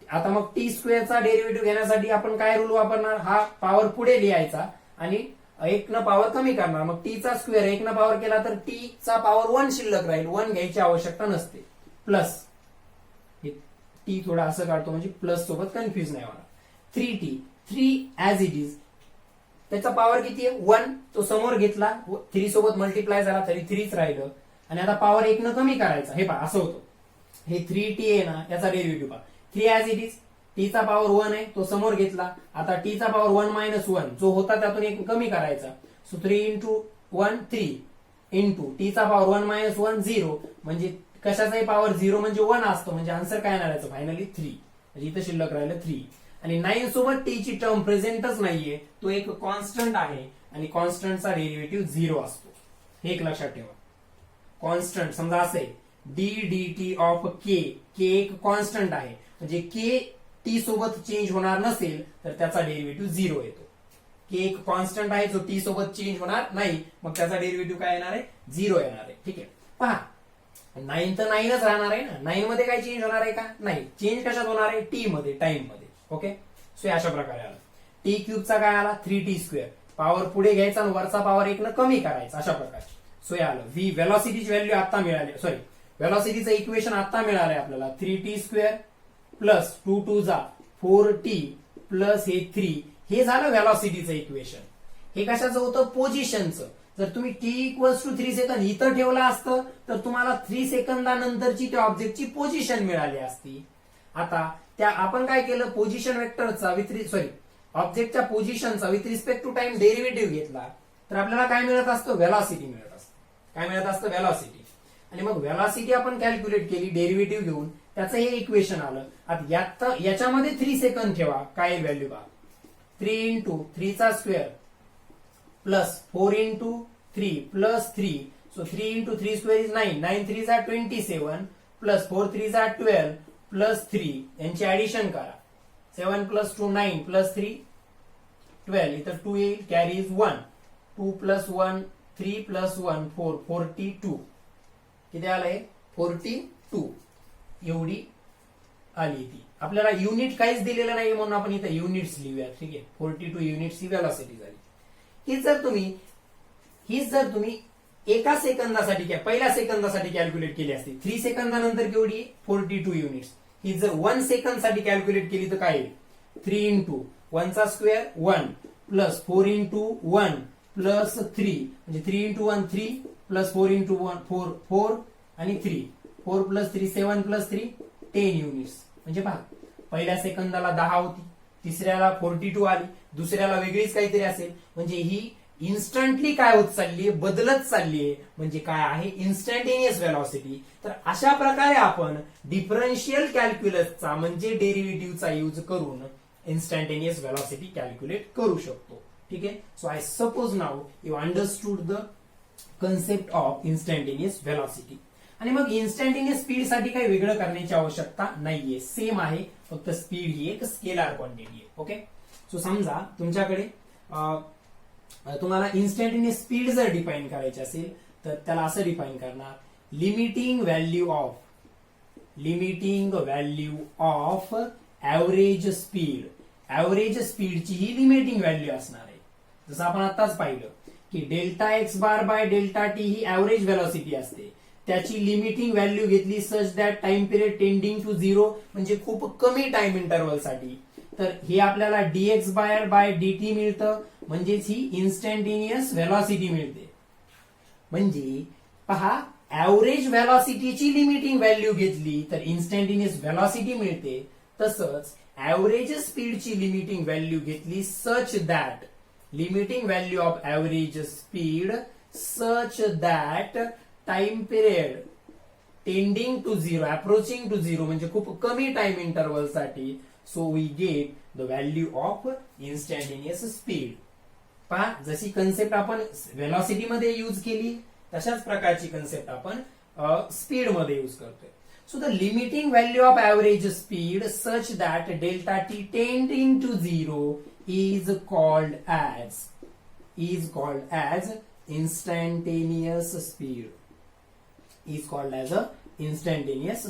आता मग टी स्क्वेअरचा डेरिव्हेटिव्ह घेण्यासाठी आपण काय रूल वापरणार, हा पॉवर पुढे लिहायचा आणि 1 न पॉवर कमी करणार. मग टी चा स्क्वेअर 1 न पॉवर केला तर टी चा पॉवर 1 शिल्लक राहील, 1 घ्यायची आवश्यकता नसते. प्लस टी थोडा असं काढतो म्हणजे प्लस सोबत कन्फ्युज नाही होणार. 3t, 3 ऍज इट इज, त्याचा पॉवर किती आहे 1, तो समोर घेतला, 3 सोबत मल्टिप्लाय झाला तरी 3च राहिलं. आणि आता पॉवर 1 न कमी करायचा, हे पहा असं होतं. हे 3t आहे ना, याचा डेरिव्हेटिव्ह पहा, 3 ऍज इट इज, टी चा पॉवर 1 आहे, तो समोर घेतला. आता टी चा पॉवर 1 मायनस 1 जो होता त्यातून 1 कमी करायचा. सो 3 इंटू 1 3 इंटू टी चा पॉवर 1 मायनस 1 0, म्हणजे कशाचाही पॉवर 0 म्हणजे 1 असतो, म्हणजे आन्सर काय येणार याचं फायनली 3. म्हणजे इथं शिल्लक राहिलं 3. आणि 9 सोबत टी ची टर्म प्रेझेंटच नाहीये, तो एक कॉन्स्टंट आहे आणि कॉन्स्टंटचा डेरिव्हेटिव्ह 0 असतो. हे एक लक्षात ठेवा. कॉन्स्टंट समजा असे डी डी टी ऑफ के, के एक कॉन्स्टंट आहे म्हणजे के टी सोबत चेंज होणार नसेल तर त्याचा डेरिव्हेटिव्ह 0 येतो. के एक कॉन्स्टंट आहे जो टी सोबत चेंज होणार नाही, मग त्याचा डेरिव्हेटिव्ह काय येणार आहे 0 येणार आहे. ठीक आहे. पहा 9 तर 9च राहणार आहे ना, 9 मध्ये काय चेंज होणार आहे का, नाही. चेंज कशात होणार आहे, टी मध्ये, टाइम मध्ये. ओके. सो अशा प्रकारे आला. टी क्यूबचा काय आला 3t स्क्वेअर, पॉवर पुढे घ्यायचा आणि वरचा पॉवर 1 न कमी करायचा, अशा प्रकारे. सो हे आलं. व्ही व्हेलॉसिटीची व्हॅल्यू आता मिळाली, सॉरी व्हेलॉसिटीचं इक्वेशन आता मिळालंय आपल्याला. 3t स्क्वेअर प्लस 2 2 जा 4t प्लस हे 3, हे झालं व्हेलॉसिटीचं इक्वेशन. हे कशाचं होतं, पोझिशनचं. जर तुम्ही t इक्वल्स टू 3 सेकंद इथं ठेवलं असतं तर तुम्हाला 3 सेकंदानंतरची त्या ऑब्जेक्टची पोझिशन मिळाली असती. आता त्या आपण काय केलं, पोझिशन वेक्टरचा ऑब्जेक्टच्या पोझिशनचा with respect to time derivative घेतला तर आपल्याला काय मिळत असतं, व्हेलॉसिटी मिळत असतं. काय मिळत असतं, व्हेलॉसिटी. आणि मग व्हेलॉसिटी आपण कॅल्क्युलेट केली डेरिव्हेटिव्ह घेऊन, त्याचं हे इक्वेशन आलं. आता याच्यामध्ये 3 सेकंद ठेवा, काय व्हॅल्यू बा 3 इंटू 3 चा square plus 4 into 3 plus 3. So 3 into 3 square is 9, 9 3 जा 27 प्लस 4 3 जा 12 प्लस 3, यांची ऍडिशन करा. 7 प्लस 2 9 प्लस 3 12, इथं 2 येईल, कॅरी इज 1. 2 plus 1 3 plus 1 4, 42. किती आलंय 42, एवढी आली ती. आपल्याला युनिट काहीच दिलेलं नाही म्हणून आपण इथं युनिट्स लिहूया. ठीक आहे. 42 युनिट्स ही व्हेलॉसिटी झाली. हीच जर तुम्ही एका सेकंदासाठी पहिल्या सेकंदासाठी कॅल्क्युलेट केली असती, 3 सेकंदानंतर केवढी 42 युनिट्स. ही जर 1 सेकंद साठी कॅल्क्युलेट केली तर काय येईल, 3 इंटू 1 चा स्क्वेअर 1 प्लस 4 इंटू 1 प्लस 3, म्हणजे 3 इंटू 1 3 प्लस 4 इंटू 1 4 4 आणि 3, 4 प्लस 3 7 प्लस 3 10 युनिट्स. म्हणजे पहा पहिल्या सेकंदाला 10 होती, तिसऱ्याला 42 आली, दुसऱ्याला वेगळीच काहीतरी असेल. म्हणजे ही इन्स्टंटली काय होत चाललीये, बदलत चाललीये. म्हणजे काय आहे, इन्स्टंटेनियस व्हेलॉसिटी. तर अशा प्रकारे आपण डिफरन्शियल कॅल्क्युलसचा म्हणजे डेरिव्हेटिव्हचा यूज करून इन्स्टंटेनियस व्हेलॉसिटी कॅल्क्युलेट करू शकतो. ठीक आहे. So I suppose now you understood the concept of instantaneous velocity. आणि मग इन्स्टंटेनियस स्पीड साठी काही वेगळं करण्याची आवश्यकता नाहीये, सेम आहे, फक्त स्पीड ही एक स्केलार क्वांटिटी आहे. ओके, सो समजा तुमच्याकडे तुम्हाला इन्स्टंटेनियस स्पीड जर डिफाइन करायची असेल तर त्याला असं डिफाइन करणार, limiting value of average speed. Average स्पीडची ही लिमिटिंग व्हॅल्यू असणार आहे. जसं आपण आताच पाहिलं की delta x bar by delta T ही ऍव्हरेज व्हेलॉसिटी असते, त्याची लिमिटिंग व्हॅल्यू घेतली such that time period tending to zero, म्हणजे खूप कमी टाइम इंटरव्हल साठी, तर हे आपल्याला डीएक्स बाय डीटी मिळतं, म्हणजेच ही इन्स्टंटेनियस व्हेलॉसिटी मिळते. म्हणजे पहा, ऍव्हरेज व्हेलॉसिटीची लिमिटिंग व्हॅल्यू घेतली तर इन्स्टंटेनियस व्हेलॉसिटी मिळते. तसंच ऍव्हरेज स्पीडची लिमिटिंग व्हॅल्यू घेतली such that, limiting value of average speed such that time period tending to zero, approaching to zero, म्हणजे खूप कमी टाइम इंटरव्हल साठी. So we get the value of instantaneous speed. पहा, जशी concept आपण velocity मध्ये use केली तशाच प्रकारची कन्सेप्ट आपण स्पीड मध्ये यूज करतोय. So the limiting value of average speed such that delta t tending to zero is called as instantaneous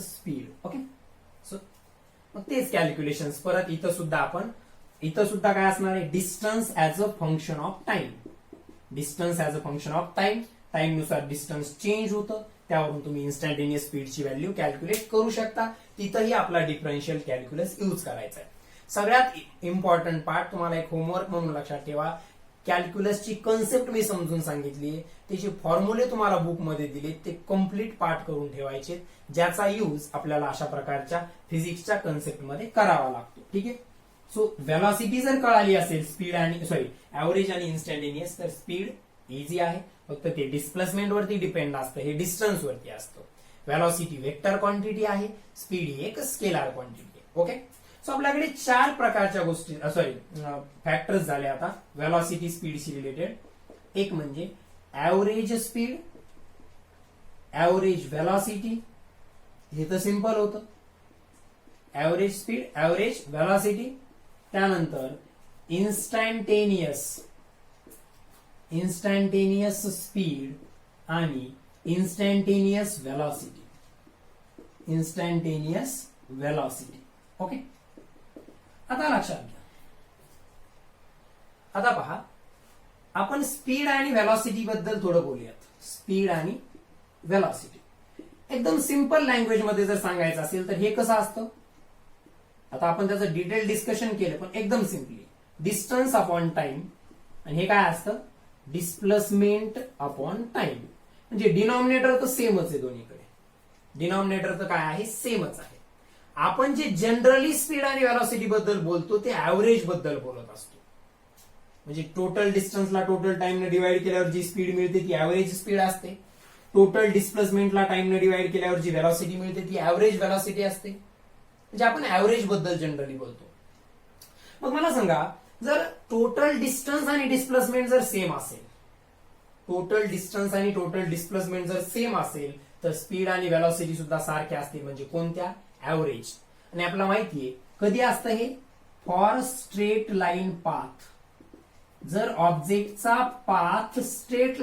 speed. Okay, so मग तेच कॅल्क्युलेशन्स परत इथं सुद्धा काय असणार आहे, distance as a function of time. Distance as a function of time, time नुसार distance change होतं, त्यावरून तुम्ही इन्स्टंटेनियस स्पीडची व्हॅल्यू कॅल्क्युलेट करू शकता. तिथंही आपला डिफरन्शियल कॅल्क्युलस यूज करायचा आहे. सगळ्यात इम्पॉर्टंट पार्ट तुम्हाला एक होमवर्क म्हणून लक्षात ठेवा, कॅल्क्युलसची कन्सेप्ट मी समजून सांगितली, त्याचे फॉर्म्युले तुम्हाला बुकमध्ये दिले, ते कम्प्लीट पार्ट करून ठेवायचे, ज्याचा यूज आपल्याला अशा प्रकारच्या फिजिक्सच्या कन्सेप्ट मध्ये करावा लागतो. ठीक आहे, सो व्हेलॉसिटी जर कळाली असेल, स्पीड आणि ऍव्हरेज आणि इन्स्टंटेनियस, तर स्पीड इझी आहे, फक्त ते डिस्प्लेसमेंट वरती डिपेंड असतं, हे डिस्टन्स वरती असतं. व्हेलॉसिटी वेक्टर क्वांटिटी आहे, स्पीड ही एक स्केलार क्वांटिटी आहे. ओके, सो आपल्याकडे 4 प्रकारच्या गोष्टी फॅक्टर्स झाले आता व्हेलॉसिटी स्पीडशी रिलेटेड. एक म्हणजे ऍव्हरेज स्पीड, ऍव्हरेज व्हेलॉसिटी, हे तर सिंपल होतं, ऍव्हरेज स्पीड, ऍव्हरेज व्हेलॉसिटी. त्यानंतर इन्स्टंटेनियस स्पीड आणि इन्स्टंटेनियस व्हेलॉसिटी. ओके, आता लक्षात घ्या. आता पहा, आपण स्पीड आणि व्हेलॉसिटी बद्दल थोडं बोलूयात. स्पीड आणि व्हेलॉसिटी एकदम सिंपल लँग्वेज मध्ये जर सांगायचं असेल तर हे कसं असतं, आता आपण त्याचं डिटेल डिस्कशन केलं, पण एकदम सिम्पली डिस्टन्स अपॉन टाइम, आणि हे काय असतं, डिस्प्लेसमेंट अपॉन टाइम. म्हणजे डिनॉमिनेटर तर सेमच आहे दोन्हीकडे, डिनॉमिनेटर तर काय आहे, सेमच आहे. आपण जे जनरली स्पीड आणि व्हेलॉसिटी बद्दल बोलतो ते ऍव्हरेज बद्दल बोलत असतो. म्हणजे टोटल डिस्टन्सला टोटल टाइमने डिवाइड केल्यावर जी स्पीड मिळते ती ऍव्हरेज स्पीड असते, टोटल डिस्प्लेसमेंटला टाइमने डिवाइड केल्यावर जी व्हेलॉसिटी मिळते ती ऍव्हरेज व्हेलॉसिटी असते. म्हणजे आपण ऍव्हरेज बद्दल जनरली बोलतो. मग मला सांगा, जर टोटल डिस्टन्स आणि डिस्प्लेसमेंट जर सेम असेल, टोटल डिस्टन्स आणि टोटल डिस्प्लेसमेंट जर सेम असेल तर स्पीड आणि व्हेलॉसिटी सुद्धा सारख्या असतील. म्हणजे कोणत्या, ऍव्हरेज. आणि आपल्याला माहितीये कधी असतं हे, फॉर स्ट्रेट लाईन पाथ. जर ऑब्जेक्टचा पाथ स्ट्रेट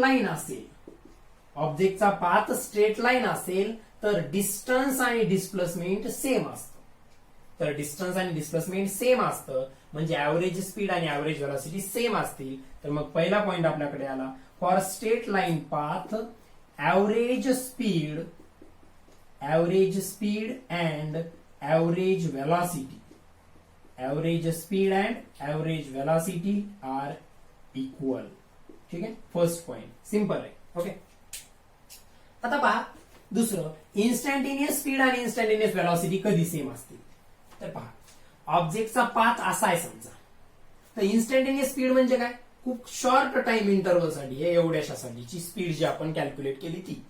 लाईन असेल, तर डिस्टन्स आणि डिस्प्लेसमेंट सेम असतं. तर डिस्टन्स आणि डिस्प्लेसमेंट सेम असतं म्हणजे ऍव्हरेज स्पीड आणि ऍव्हरेज व्हेलॉसिटी सेम असतील. तर मग पहिला पॉइंट आपल्याकडे आला, for straight line path average speed and average velocity are equal. ठीक आहे, फर्स्ट पॉइंट सिंपल आहे. ओके, आता पहा दुसरं, इन्स्टंटेनियस स्पीड आणि इन्स्टंटेनियस व्हेलॉसिटी कधी सेम असतील. तर पहा, ऑब्जेक्टचा पाथ असा आहे समजा, तर इन्स्टंटेनियस स्पीड म्हणजे काय, खूप शॉर्ट टाइम इंटरव्हल साठी, एवढ्याशासाठीची स्पीड जी आपण कॅल्क्युलेट केली ती.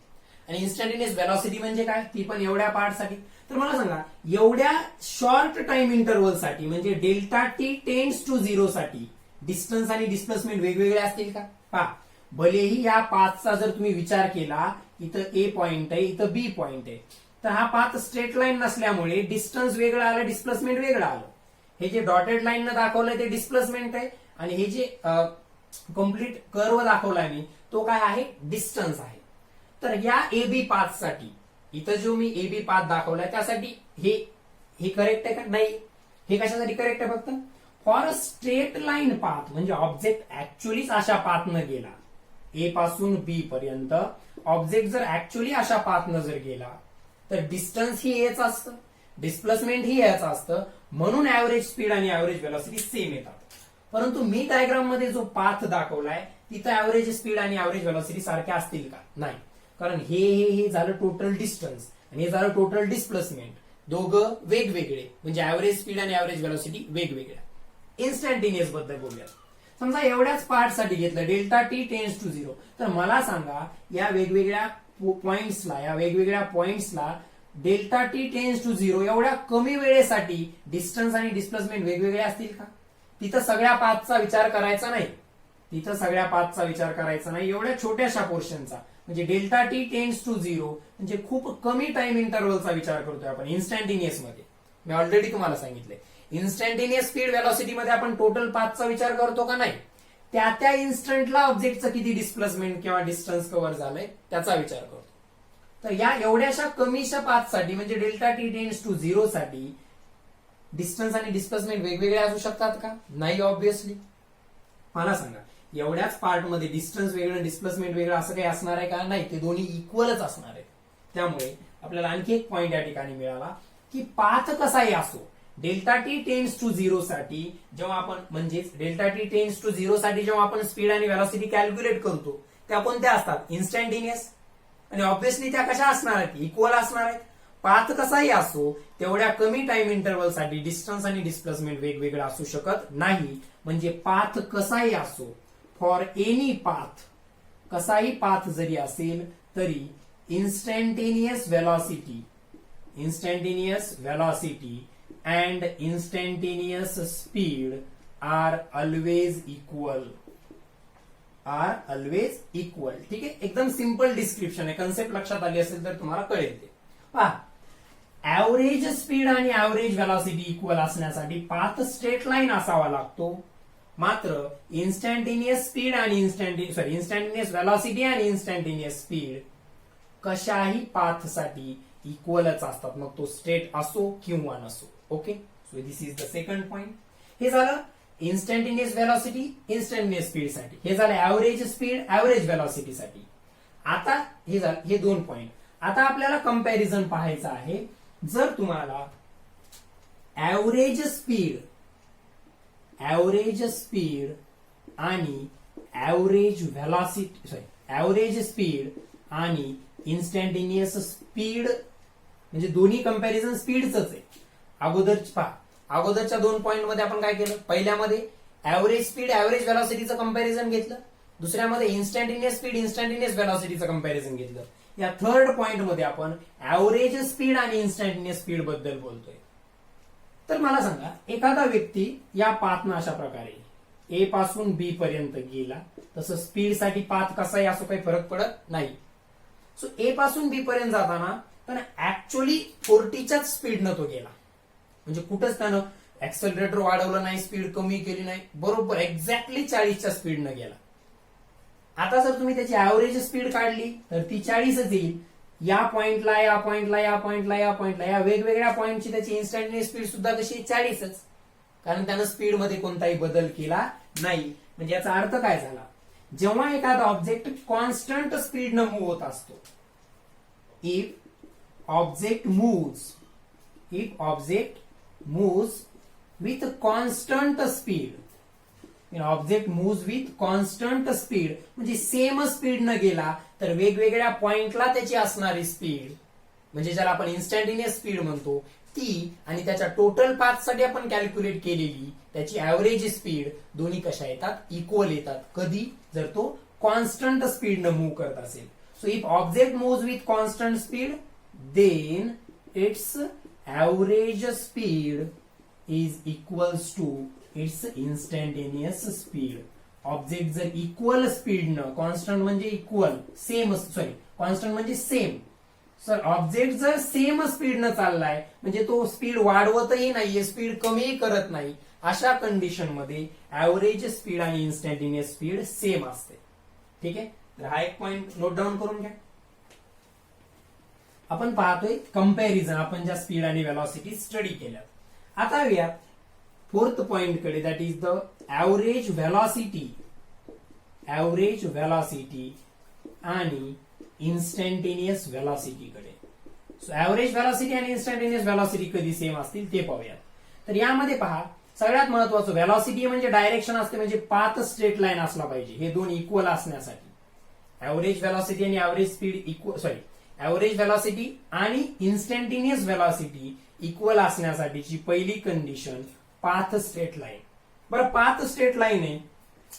आणि इन्स्टंटेनियस व्हेलॉसिटी म्हणजे काय, ती पण एवढ्या पार्टसाठी. तर मला सांगा, एवढ्या शॉर्ट टाइम इंटरव्हल साठी म्हणजे delta t tends to zero साठी डिस्टन्स आणि डिस्प्लेसमेंट वेगवेगळे असतील का. पहा, भलेही या पाथचा जर तुम्ही विचार केला इथं ए पॉइंट आहे, इथं बी पॉइंट आहे. तर हा पाथ स्ट्रेट लाईन नसल्यामुळे डिस्टन्स वेगळं आलं, डिस्प्लेसमेंट वेगळं आलं. हे जे डॉटेड लाईन न दाखवलंय ते डिस्प्लेसमेंट आहे आणि हे जे कम्प्लीट कर्व दाखवलाय मी तो काय आहे, डिस्टन्स आहे. तर या एबी पाथ साठी इथं जो मी एबी पाथ दाखवलाय त्यासाठी हे करेक्ट आहे का, नाही. हे कशासाठी करेक्ट आहे, फक्त for a straight line path, म्हणजे ऑब्जेक्ट ऍक्च्युअलीच अशा पाथनं गेला ए पासून बी पर्यंत. ऑब्जेक्ट जर ऍक्च्युअली अशा पाथनं जर गेला तर डिस्टन्स ही हेच असतं, डिस्प्लेसमेंट ही हेच असतं, म्हणून ऍव्हरेज स्पीड आणि ऍव्हरेज व्हेलॉसिटी सेम येतात. परंतु मी डायग्राम मध्ये जो पाथ दाखवलाय तिथं ऍव्हरेज स्पीड आणि ऍव्हरेज व्हेलॉसिटी सारख्या असतील का, नाही. कारण हे झालं टोटल डिस्टन्स आणि हे झालं टोटल डिस्प्लेसमेंट, दोघं वेगवेगळे, म्हणजे ऍव्हरेज स्पीड आणि ऍव्हरेज व्हेलॉसिटी वेगवेगळ्या. इन्स्टंटेनियस बद्दल बोलूया. समजा एवढ्याच पार्ट साठी घेतलं डेल्टा टी टेन्स टू 0, तर मला सांगा या वेगवेगळ्या पॉइंट्सला डेल्टा टी टेन्स टू 0 एवढ्या कमी वेळेसाठी डिस्टन्स आणि डिस्प्लेसमेंट वेगवेगळे असतील का. तिथं सगळ्या पाथचा विचार करायचा नाही, एवढ्या छोट्याशा पोर्शनचा, म्हणजे डेल्टा टी टेन्स टू 0 म्हणजे खूप कमी टाइम इंटरव्हलचा विचार करतोय आपण इन्स्टंटेनियस मध्ये. मी ऑलरेडी तुम्हाला सांगितलंय इन्स्टंटेनियस स्पीड व्हेलॉसिटी मध्ये आपण टोटल पाथचा विचार करतो का, नाही. त्या इन्स्टंटला ऑब्जेक्टचं किती डिस्प्लेसमेंट किंवा डिस्टन्स कव्हर झालंय त्याचा विचार करतो. तर या एवढ्याशा कमीशा पाथसाठी म्हणजे डेल्टा टी टेन्स टू 0 साठी डिस्टन्स आणि डिस्प्लेसमेंट वेगवेगळे असू शकतात का, नाही. ऑब्व्हियसली. मला सांगा एवढ्याच पार्ट मध्ये डिस्टन्स वेगळं डिस्प्लेसमेंट वेगळं असं काही असणार आहे का, नाही. ते दोन्ही इक्वलच असणार आहेत. त्यामुळे आपल्याला आणखी एक पॉइंट या ठिकाणी मिळाला की पाथ कसाही असो, डेल्टा टी टेन्स टू 0 साठी जेव्हा आपण म्हणजेच डेल्टा टी टेन्स टू 0 साठी जेव्हा आपण स्पीड आणि व्हेलॉसिटी कॅल्क्युलेट करतो त्या कोणत्या असतात, इन्स्टंटेनियस. आणि ऑब्व्हियसली त्या कशा असणार आहेत, इक्वल असणार आहेत. पाथ कसाही असो तेवढ्या कमी टाइम इंटरव्हल साठी डिस्टन्स आणि डिस्प्लेसमेंट वेगवेगळं असू शकत नाही. म्हणजे पाथ कसाही असो, फॉर एनी पाथ, कसाही पाथ जरी असेल तरी instantaneous velocity and instantaneous speed are always equal. ठीक आहे. एकदम सिंपल डिस्क्रिप्शन आहे, कन्सेप्ट लक्षात आली असेल तर तुम्हाला कळेल ते. पहा, ऍव्हरेज स्पीड आणि ऍव्हरेज व्हेलॉसिटी इक्वल असण्यासाठी पाथ स्ट्रेट लाईन असावा लागतो. मात्र इन्स्टंटेनियस व्हेलॉसिटी आणि इन्स्टंटेनियस स्पीड कशाही पाथसाठी इक्वलच असतात, मग तो स्ट्रेट असो किंवा नसो. Okay, so this is the second point. हे झालं इन्स्टंटेनियस व्हेलॉसिटी इन्स्टंटेनियस स्पीड साठी, हे झालं ऍव्हरेज स्पीड ऍव्हरेज व्हेलॉसिटी साठी. आता हे झालं हे दोन पॉइंट. आता आपल्याला कंपॅरिझन पाहायचं आहे. जर तुम्हाला ऍव्हरेज स्पीड आणि ऍव्हरेज स्पीड आणि इन्स्टंटेनियस स्पीड म्हणजे दोन्ही कंपॅरिझन स्पीडच आहे. अगोदरच्या दोन पॉइंट मध्ये आपण काय केलं, पहिल्यामध्ये ऍव्हरेज स्पीड ऍव्हरेज व्हेलॉसिटीचं कंपॅरिझन घेतलं, दुसऱ्यामध्ये इन्स्टंटेनियस स्पीड इन्स्टंटेनियस व्हेलॉसिटीचं कंपॅरिझन घेतलं. या थर्ड पॉइंट मध्ये आपण ऍव्हरेज स्पीड आणि इन्स्टंटेनियस स्पीड बद्दल बोलतोय. तर मला सांगा एखादा व्यक्ती या पाथनं अशा प्रकारे ए पासून बी पर्यंत गेला, तसं स्पीड साठी पाथ कसाही असो काही फरक पडत नाही. सो ए पासून बी पर्यंत जाताना पण ऍक्च्युअली 40च्याच स्पीडनं तो गेला, म्हणजे कुठंच त्यानं ऍक्सेलरेटर वाढवलं नाही, स्पीड कमी केली नाही, बरोबर एक्झॅक्टली 40च्या स्पीडनं गेला. आता जर तुम्ही त्याची ऍव्हरेज स्पीड काढली तर ती 40च येईल. या पॉइंटला या वेगवेगळ्या पॉइंटची त्याची इन्स्टंटेनियस स्पीड सुद्धा कशी 40च, कारण त्यानं स्पीड मध्ये कोणताही बदल केला नाही. म्हणजे याचा अर्थ काय झाला, जेव्हा एखादा ऑब्जेक्ट कॉन्स्टंट स्पीडनं मूव्ह होत असतो, if object moves with constant speed, म्हणजे सेम स्पीड न गेला तर वेगवेगळ्या पॉइंटला त्याची असणारी स्पीड म्हणजे ज्याला आपण इन्स्टंटेनियस स्पीड म्हणतो ती आणि त्याच्या टोटल पाथ साठी आपण कॅल्क्युलेट केलेली त्याची ऍव्हरेज स्पीड दोन्ही कशा येतात, इक्वल येतात. कधी, जर तो कॉन्स्टंट स्पीड न मूव्ह करत असेल. So if object moves with constant speed then its average speed is equals to its instantaneous speed. Object जर इक्वल स्पीडनं, कॉन्स्टंट म्हणजे इक्वल सेम कॉन्स्टंट म्हणजे सेम. सर ऑब्जेक्ट जर सेम स्पीडनं चाललाय म्हणजे तो स्पीड वाढवतही नाहीये, स्पीड कमीही करत नाही, अशा कंडिशन मध्ये ऍव्हरेज स्पीड आणि इन्स्टंटेनियस स्पीड सेम असते. ठीक आहे, तर हा एक पॉइंट नोट डाऊन करून घ्या. आपण पाहतोय कंपॅरिझन, आपण ज्या स्पीड आणि व्हेलॉसिटी स्टडी केल्या. आता येऊया फोर्थ पॉइंट कडे, that is the average velocity. Average velocity आणि इन्स्टंटेनियस व्हेलॉसिटी कडे. सो ऍव्हरेज व्हेलॉसिटी आणि इन्स्टंटेनियस व्हेलॉसिटी कधी सेम असतील ते पाहूयात. तर यामध्ये पहा, सगळ्यात महत्वाचं व्हेलॉसिटी म्हणजे डायरेक्शन असते, म्हणजे पाथ स्ट्रेट लाईन असला पाहिजे, हे दोन इक्वल असण्यासाठी. ऍव्हरेज व्हेलॉसिटी आणि average speed equal, sorry average velocity आणि इन्स्टंटेनियस व्हेलॉसिटी इक्वल असण्यासाठीची पहिली कंडिशन पाथ स्ट्रेट लाईन. बरं, पाथ स्ट्रेट लाईन आहे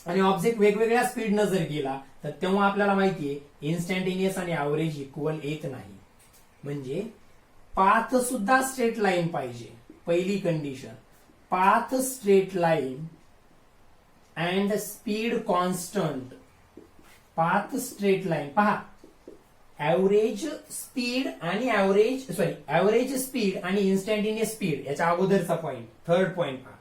आणि ऑब्जेक्ट वेगवेगळ्या स्पीडनं जर गेला तर तेव्हा आपल्याला माहितीये इन्स्टंटेनियस आणि ऍव्हरेज इक्वल येत नाही. म्हणजे पाथ सुद्धा स्ट्रेट लाईन पाहिजे. पहिली condition, path straight line and speed constant. Path straight line पहा, ऍव्हरेज स्पीड आणि ऍव्हरेज स्पीड आणि इन्स्टंटेनियस स्पीड, याच्या अगोदरचा पॉइंट, थर्ड पॉइंट पहा.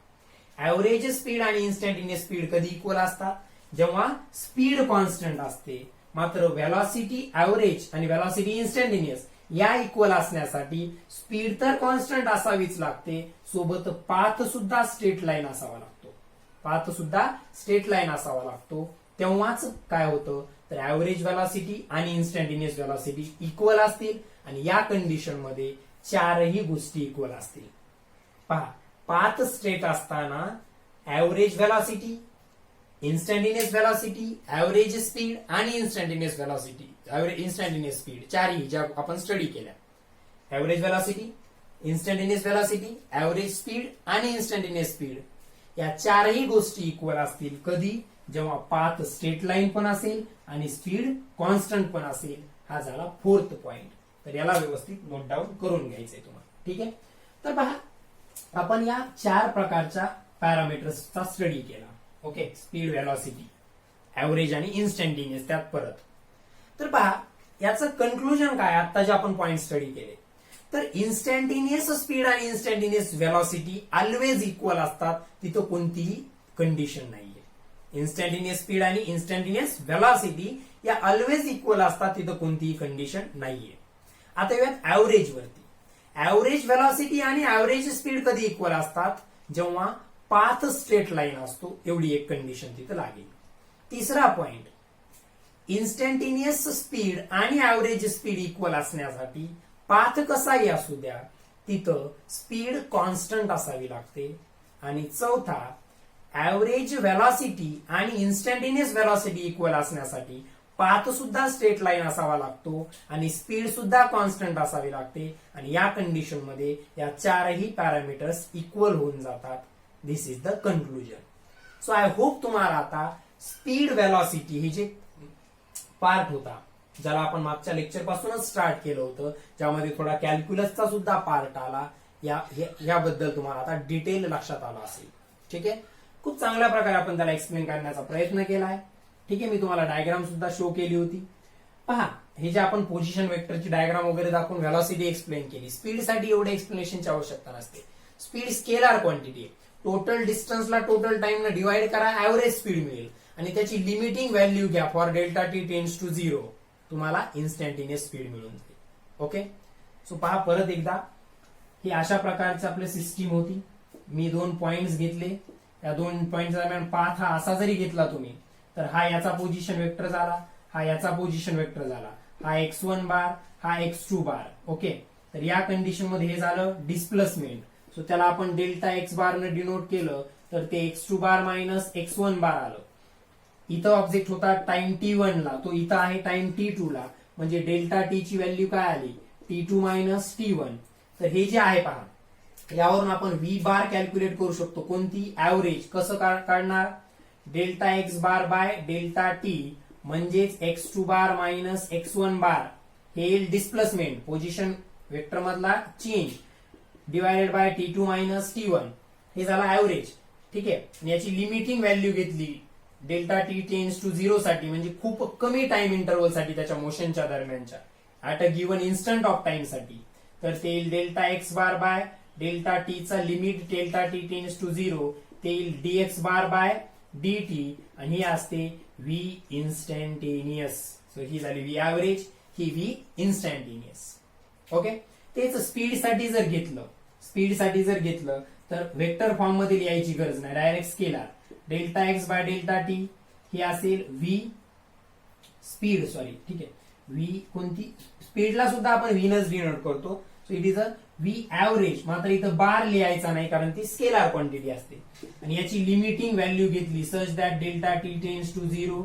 ऍव्हरेज स्पीड आणि इन्स्टंटेनियस स्पीड कधी इक्वल असतात? जेव्हा स्पीड कॉन्स्टंट असते. मात्र व्हेलॉसिटी ऍव्हरेज आणि व्हेलॉसिटी इन्स्टंटेनियस या इक्वल असण्यासाठी स्पीड तर कॉन्स्टंट असावीच लागते, सोबत पाथ सुद्धा स्ट्रेट लाईन असावा लागतो. पाथ सुद्धा स्ट्रेट लाईन असावा लागतो. तेव्हाच काय होतं, तर ऍव्हरेज व्हेलॉसिटी आणि इन्स्टंटेनियस व्हेलॉसिटी इक्वल असतील आणि या कंडिशन मध्ये चारही गोष्टी इक्वल असतील. पहा, पाथ स्ट्रेट असताना average velocity, instantaneous velocity, average speed आणि इन्स्टंटेनियस व्हेलॉसिटी, इन्स्टंटेनियस स्पीड, चारही ज्या आपण स्टडी केल्या. Average velocity, instantaneous velocity, average speed आणि इन्स्टंटेनियस स्पीड या चारही गोष्टी इक्वल असतील. कधी? जेव्हा पाथ स्ट्रेट लाईन पण असेल आणि स्पीड कॉन्स्टंट पण असेल. हा झाला फोर्थ पॉइंट. तर याला व्यवस्थित नोट डाऊन करून घ्यायचंय तुम्हाला. ठीक आहे, तर पहा, आपण या चार प्रकारच्या पॅरामीटर्सचा स्टडी केला. ओके, स्पीड, व्हेलॉसिटी, ऍव्हरेज आणि इन्स्टंटेनियस, त्यात परत. तर पहा, याचं कन्क्लुजन काय, आता जे आपण पॉइंट स्टडी केले, तर इन्स्टंटेनियस स्पीड आणि इन्स्टंटेनियस व्हेलॉसिटी ऑलवेज इक्वल असतात, तिथं कोणतीही कंडिशन नाहीये. इन्स्टंटेनियस स्पीड आणि इन्स्टंटेनियस व्हेलॉसिटी या ऑलवेज इक्वल असतात, तिथं कोणतीही कंडिशन नाहीये. आता येऊयात ऍव्हरेज वरती. ऍव्हरेज व्हेलॉसिटी आणि ऍव्हरेज स्पीड कधी इक्वल असतात? जेव्हा पाथ स्ट्रेट लाईन असतो, एवढी एक कंडिशन तिथं लागेल. तिसरा पॉइंट, इन्स्टंटेनियस स्पीड आणि ऍव्हरेज स्पीड इक्वल असण्यासाठी पाथ कसाही असू द्या, तिथं स्पीड कॉन्स्टंट असावी लागते. आणि चौथा, ऍव्हरेज व्हेलॉसिटी आणि इन्स्टंटेनियस व्हेलॉसिटी इक्वल असण्यासाठी पाथ सुद्धा स्ट्रेट लाईन असावा लागतो आणि स्पीड सुद्धा कॉन्स्टंट असावी लागते. आणि या कंडिशन मध्ये या चारही पॅरामीटर्स इक्वल होऊन जातात. This is the conclusion. So I hope तुम्हाला आता स्पीड, व्हेलॉसिटी हे जे पार्ट होता, ज्याला आपण मागच्या लेक्चर पासूनच स्टार्ट केलं होतं, ज्यामध्ये थोडा कॅल्क्युलसचा सुद्धा पार्ट आला, याबद्दल तुम्हाला आता डिटेल लक्षात आला असेल. ठीक आहे, खूप चांगल्या प्रकारे आपण त्याला एक्सप्लेन करण्याचा प्रयत्न केला आहे. ठीक आहे, मी तुम्हाला डायग्राम सुद्धा शो केली होती. पहा, हे जे आपण पोझिशन वेक्टरची डायग्राम वगैरे दाखवून व्हेलॉसिटी एक्सप्लेन केली. स्पीडसाठी एवढे एक्सप्लेनेशनची आवश्यकता नसते. स्पीड स्केलार क्वांटिटी आहे. टोटल डिस्टन्सला टोटल टाइमला डिवाइड करा, ऍव्हरेज स्पीड मिळेल आणि त्याची लिमिटिंग व्हॅल्यू घ्या. For delta T tends to 0 तुम्हाला इन्स्टंटेनियस स्पीड मिळून जाईल. ओके, सो पहा परत एकदा, ही अशा प्रकारची आपली सिस्टीम होती. मी दोन पॉइंट्स घेतले, या दोन पॉइंट दरम्यान पाथ हा असा जरी घेतला तुम्ही, तर हा याचा पोझिशन वेक्टर झाला, हा याचा पोझिशन वेक्टर झाला, हा x1 बार, हा x2 बार. ओके, तर या कंडिशन मध्ये हे झालं डिस्प्लेसमेंट. सो त्याला आपण डेल्टा एक्स बार ने डिनोट केलं, तर ते x2 बार मायनस x1 बार आलं. इथं ऑब्जेक्ट होता टाइम t1 ला, तो इथं आहे टाइम t2 ला, म्हणजे डेल्टा टी ची व्हॅल्यू काय आली? t2 minus t1. तर हे जे आहे पहा, यावरून आपण व्ही बार कॅल्क्युलेट करू शकतो. कोणती? ऍव्हरेज. कसं काढणार? Delta x bar by delta T म्हणजेच x2 बार मायनस x1 बार, हे डिस्प्लेसमेंट पोझिशन वेक्टर मधला change, divided by t2 minus t1, हे झाला ऍव्हरेज. ठीक आहे, याची लिमिटिंग व्हॅल्यू घेतली डेल्टा टी टेन्स टू 0 साठी म्हणजे खूप कमी टाइम इंटरव्हल साठी त्याच्या मोशनच्या दरम्यानच्या at a given instant of time साठी तर ते येईल delta x bar by delta T चा limit delta T tends to 0 ते येईल डीएक्स बार बाय dt आणि ही असते v इन्स्टंटेनियस. सो ही झाली v ऍव्हरेज, ही v इन्स्टंटेनियस. ओके, तेच स्पीड साठी जर घेतलं तर वेक्टर फॉर्म मध्ये लिहायची गरज नाही, direct scalar delta x by delta T ही असेल v स्पीड, सॉरी ठीक आहे, v कोणती स्पीडला सुद्धा आपण v नच डिनोट करतो. So it is a v average, मात्र इथं बार लिहायचा नाही कारण ती स्केलर क्वांटिटी असते. आणि याची लिमिटिंग व्हॅल्यू घेतली such that delta T tends to 0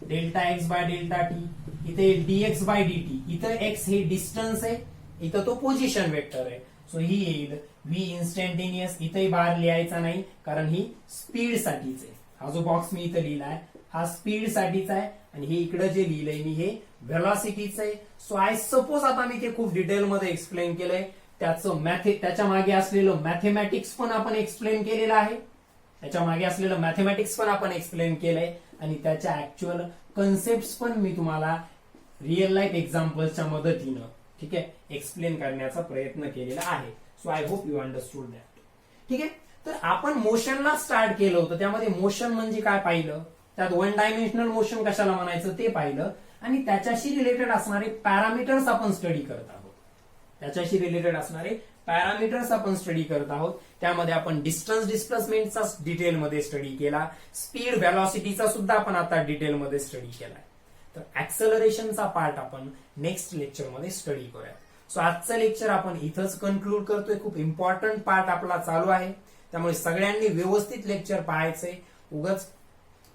delta x by delta t, इथे dx बाय dt, इथं x हे डिस्टन्स आहे, इथं तो पोझिशन वेक्टर आहे. सो ही येईल v इन्स्टंटेनियस, इथे बार लिहायचा नाही कारण ही स्पीड साठीच आहे. हा जो बॉक्स मी इथं लिहिलाय हा स्पीड साठीचा आहे आणि हे इकडे जे लिहिलंय मी हे व्हेलॉसिटीच आहे. सो आय सपोज आता मी ते खूप डिटेलमध्ये एक्सप्लेन केलंय, त्याच्या मागे असलेलं मॅथेमॅटिक्स पण आपण एक्सप्लेन केलेलं आहे, आणि त्याच्या ऍक्च्युअल कन्सेप्ट पण मी तुम्हाला रिअल लाईफ एक्झाम्पल्सच्या मदतीनं ठीक आहे एक्सप्लेन करण्याचा प्रयत्न केलेला आहे. So I hope you understood that. ठीक आहे, तर आपण मोशनला स्टार्ट केलं होतं, त्यामध्ये मोशन म्हणजे काय पाहिलं, त्यात वन डायमेन्शनल मोशन कशाला म्हणायचं ते पाहिलं, आणि त्याच्याशी रिलेटेड असणारे पॅरामीटर्स आपण स्टडी करत आहोत. त्यामध्ये आपण डिस्टन्स डिस्प्लेसमेंटचा डिटेलमध्ये स्टडी केला, स्पीड व्हेलॉसिटीचा सुद्धा आपण आता डिटेलमध्ये स्टडी केलाय. तर ऍक्सेलरेशनचा पार्ट आपण नेक्स्ट लेक्चरमध्ये स्टडी करूया. सो आजचं लेक्चर आपण इथंच कन्क्लूड करतोय. खूप इम्पॉर्टंट पार्ट आपला चालू आहे, त्यामुळे सगळ्यांनी व्यवस्थित लेक्चर पाहायचंय. उगाच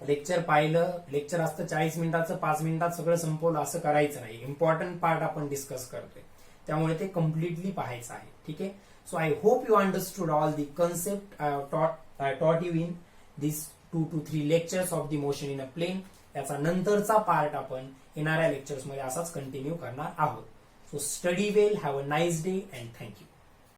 लेक्चर पाहिलं, लेक्चर असतं 40 मिनिटाचं 5 मिनिटात सगळं संपवलं असं करायचं नाही. इम्पॉर्टंट पार्ट आपण डिस्कस करतोय, त्यामुळे ते कम्प्लिटली पाहायचं आहे. ठीक आहे, so I hope you understood all the concept I taught you in this 2 to 3 lectures of the motion in a plane. त्याचा नंतरचा पार्ट आपण येणाऱ्या लेक्चर्समध्ये असाच कंटिन्यू करणार आहोत. So study well, have a nice day and thank you.